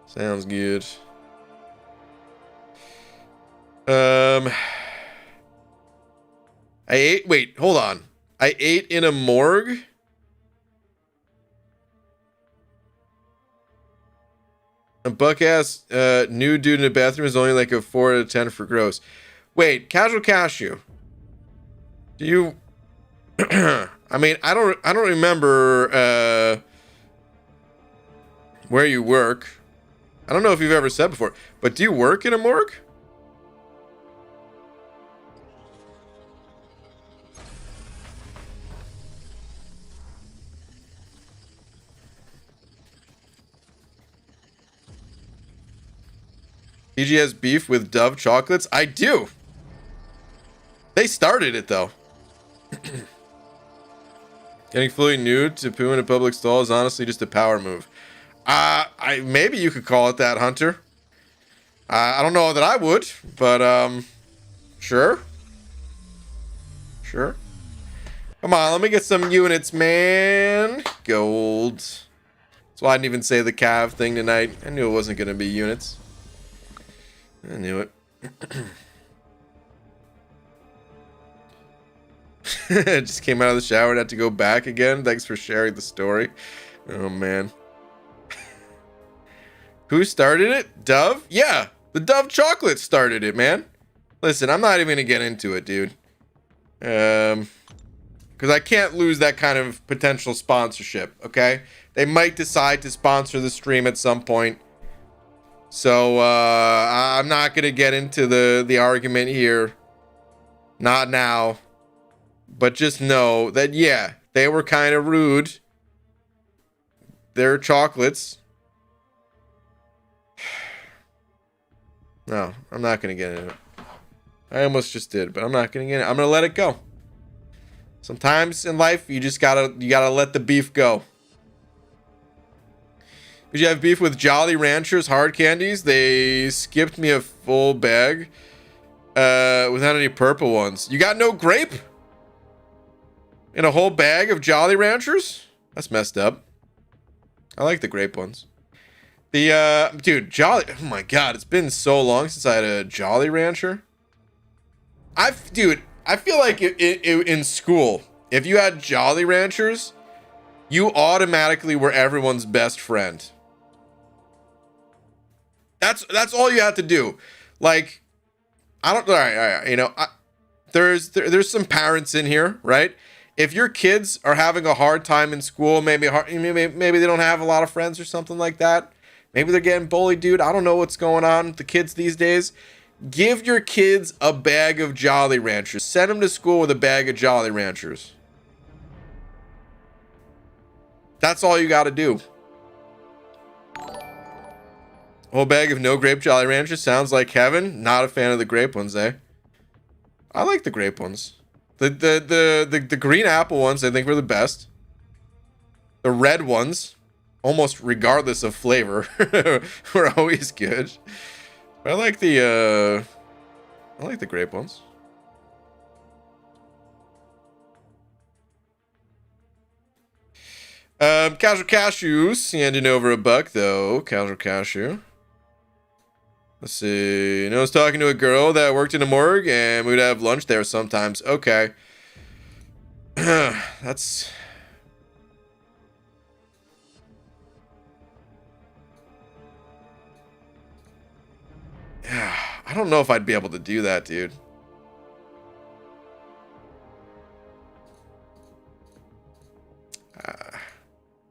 Sounds good. I ate, wait, hold on. I ate in a morgue? A buck-ass nude dude in the bathroom is only like a 4 out of 10 for gross. Wait, Casual Cashew. Do you... I mean, I don't remember where you work. I don't know if you've ever said before, but do you work in a morgue? PG has beef with Dove chocolates? I do. They started it though. Getting fully nude to poo in a public stall is honestly just a power move. Maybe you could call it that, Hunter. I don't know that I would, but sure. Sure. Come on, let me get some units, man. Gold. That's why I didn't even say the Cav thing tonight. I knew it wasn't gonna be units. I knew it. Just came out of the shower and had to go back again. Thanks for sharing the story. Oh, man. Who started it? Dove? Yeah, the Dove chocolate started it, man. Listen, I'm not even gonna get into it, dude. Because I can't lose that kind of potential sponsorship, okay? They might decide to sponsor the stream at some point. So, I'm not going to get into the argument here. Not now. But just know that, yeah, they were kind of rude. They're chocolates. No, I'm not going to get into it. I almost just did, but I'm not going to get it. I'm going to let it go. Sometimes in life, you just gotta let the beef go. Did you have beef with Jolly Ranchers hard candies? They skipped me a full bag without any purple ones. You got no grape? In a whole bag of Jolly Ranchers? That's messed up. I like the grape ones. The, dude, Jolly... Oh my god, it's been so long since I had a Jolly Rancher. Dude, I feel like in school, if you had Jolly Ranchers, you automatically were everyone's best friend. That's all you have to do. Like, I don't. All right, all right. You know, there's some parents in here, right? If your kids are having a hard time in school, maybe they don't have a lot of friends or something like that. Maybe they're getting bullied, dude. I don't know what's going on with the kids these days. Give your kids a bag of Jolly Ranchers. Send them to school with a bag of Jolly Ranchers. That's all you got to do. Whole bag of no grape Jolly Ranchers sounds like heaven. Not a fan of the grape ones, eh? I like the grape ones. The green apple ones I think were the best. The red ones, almost regardless of flavor, were always good. I like the grape ones. Casual cashews handing over $1 though. Casual cashew. Let's see. You know, I was talking to a girl that worked in a morgue, and we would have lunch there sometimes. Okay. That's... I don't know if I'd be able to do that, dude.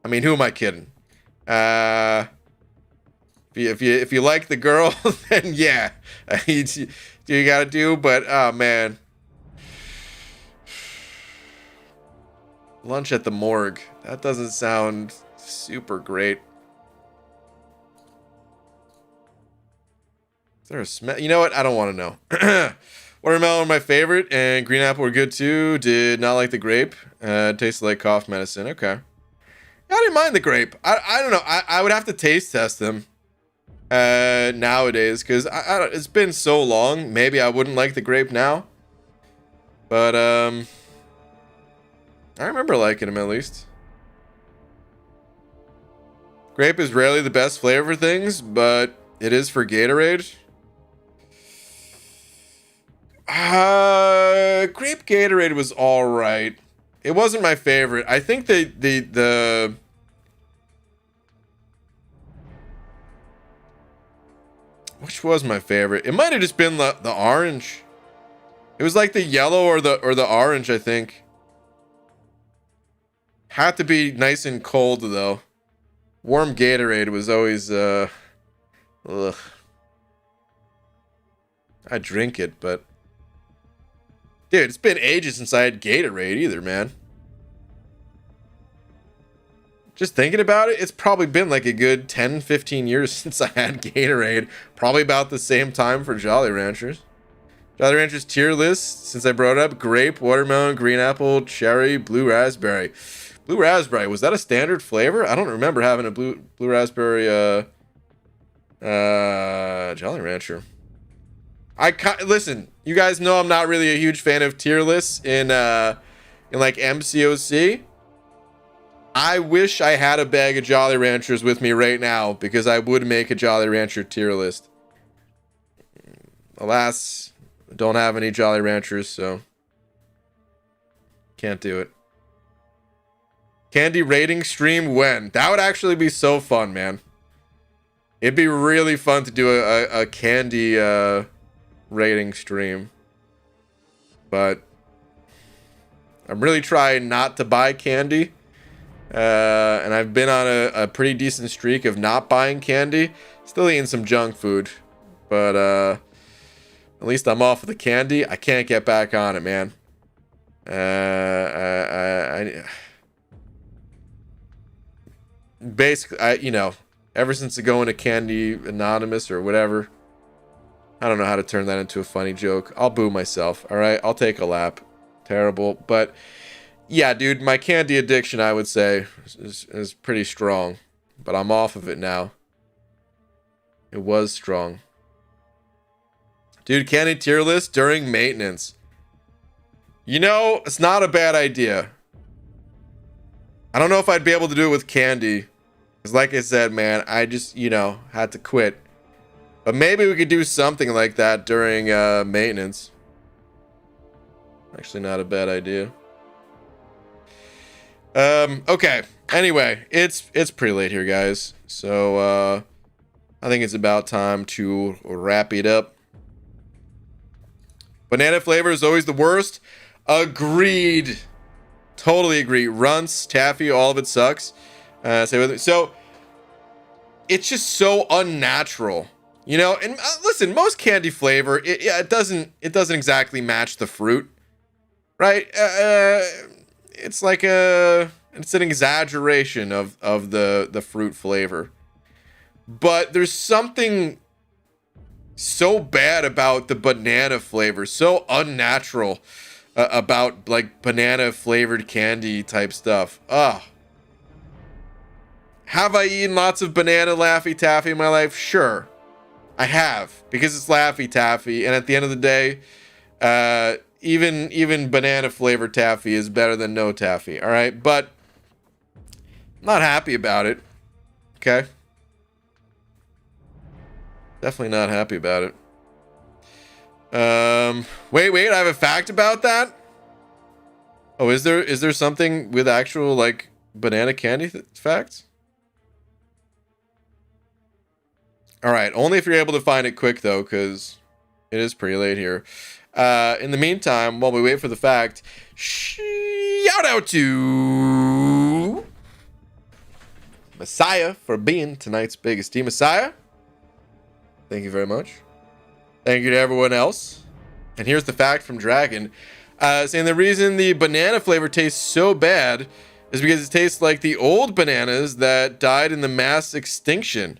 I mean, who am I kidding? If you like the girl, then yeah, you gotta do. But oh man, lunch at the morgue. That doesn't sound super great. Is there a smell? You know what? I don't want to know. Watermelon were my favorite, and green apple were good too. Did not like the grape. Tasted like cough medicine. Okay. I didn't mind the grape. I don't know. I would have to taste test them nowadays because it's been so long. Maybe I wouldn't like the grape now. But I remember liking them at least. Grape is rarely the best flavor for things, but it is for Gatorade. Grape Gatorade was all right. It wasn't my favorite. I think the which was my favorite? It might have just been the orange. It was like the yellow or the orange, I think. Had to be nice and cold though. Warm Gatorade was always ugh. I drink it, but dude, it's been ages since I had Gatorade either, man. Just thinking about it, it's probably been like a good 10, 15 years since I had Gatorade. Probably about the same time for Jolly Ranchers. Jolly Ranchers tier list, since I brought it up: grape, watermelon, green apple, cherry, blue raspberry. Blue raspberry, was that a standard flavor? I don't remember having a blue raspberry Jolly Rancher. Listen, you guys know I'm not really a huge fan of tier lists in like MCOC. I wish I had a bag of Jolly Ranchers with me right now because I would make a Jolly Rancher tier list. Alas, I don't have any Jolly Ranchers, so can't do it. Candy rating stream when? That would actually be so fun, man. It'd be really fun to do a candy rating stream. But I'm really trying not to buy candy. And I've been on a pretty decent streak of not buying candy. Still eating some junk food. But at least I'm off of the candy. I can't get back on it, man. Basically, you know, ever since going to Candy Anonymous or whatever, I don't know how to turn that into a funny joke. I'll boo myself, all right? I'll take a lap. Terrible. But, yeah, dude, my candy addiction, I would say, is pretty strong. But I'm off of it now. It was strong. Dude, candy tier list during maintenance. You know, it's not a bad idea. I don't know if I'd be able to do it with candy. Because like I said, man, I just, you know, had to quit. But maybe we could do something like that during maintenance. Actually, not a bad idea. Okay. Anyway, it's pretty late here, guys. So, I think it's about time to wrap it up. Banana flavor is always the worst. Agreed. Totally agree. Runts, taffy, all of it sucks. Say with me. So it's just so unnatural, you know. And listen, most candy flavor, it doesn't exactly match the fruit, right? It's like it's an exaggeration of the fruit flavor. But there's something so bad about the banana flavor, so unnatural about like banana flavored candy type stuff. Ugh. Have I eaten lots of banana Laffy Taffy in my life? Sure. I have, because it's Laffy Taffy, and at the end of the day, even banana flavored taffy is better than no taffy, all right? But I'm not happy about it. Okay? Definitely not happy about it. Wait, I have a fact about that? Oh, is there something with actual like banana candy facts? All right, only if you're able to find it quick though, because it is pretty late here. In the meantime, while we wait for the fact, shout out to Messiah for being tonight's biggest D. Messiah, thank you very much. Thank you to everyone else. And here's the fact from Dragon, saying the reason the banana flavor tastes so bad is because it tastes like the old bananas that died in the mass extinction.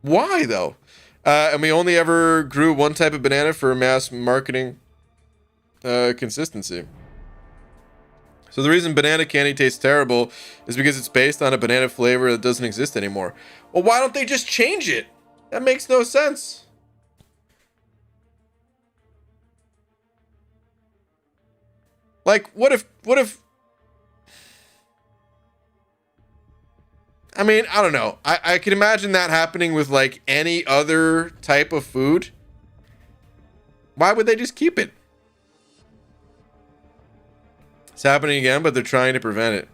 Why though? And we only ever grew one type of banana for mass marketing consistency. So the reason banana candy tastes terrible is because it's based on a banana flavor that doesn't exist anymore. Well, why don't they just change it? That makes no sense. Like, what if I mean, I don't know. I can imagine that happening with like any other type of food. Why would they just keep it? It's happening again, but they're trying to prevent it.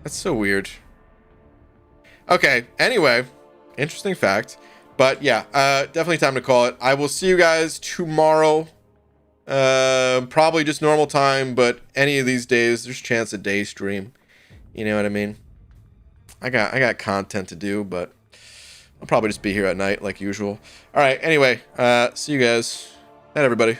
That's so weird. Okay, anyway, interesting fact. But yeah, definitely time to call it. I will see you guys tomorrow. Probably just normal time, but any of these days, there's a chance a day stream. You know what I mean? I got content to do, but I'll probably just be here at night like usual. All right, anyway, see you guys. Night, everybody.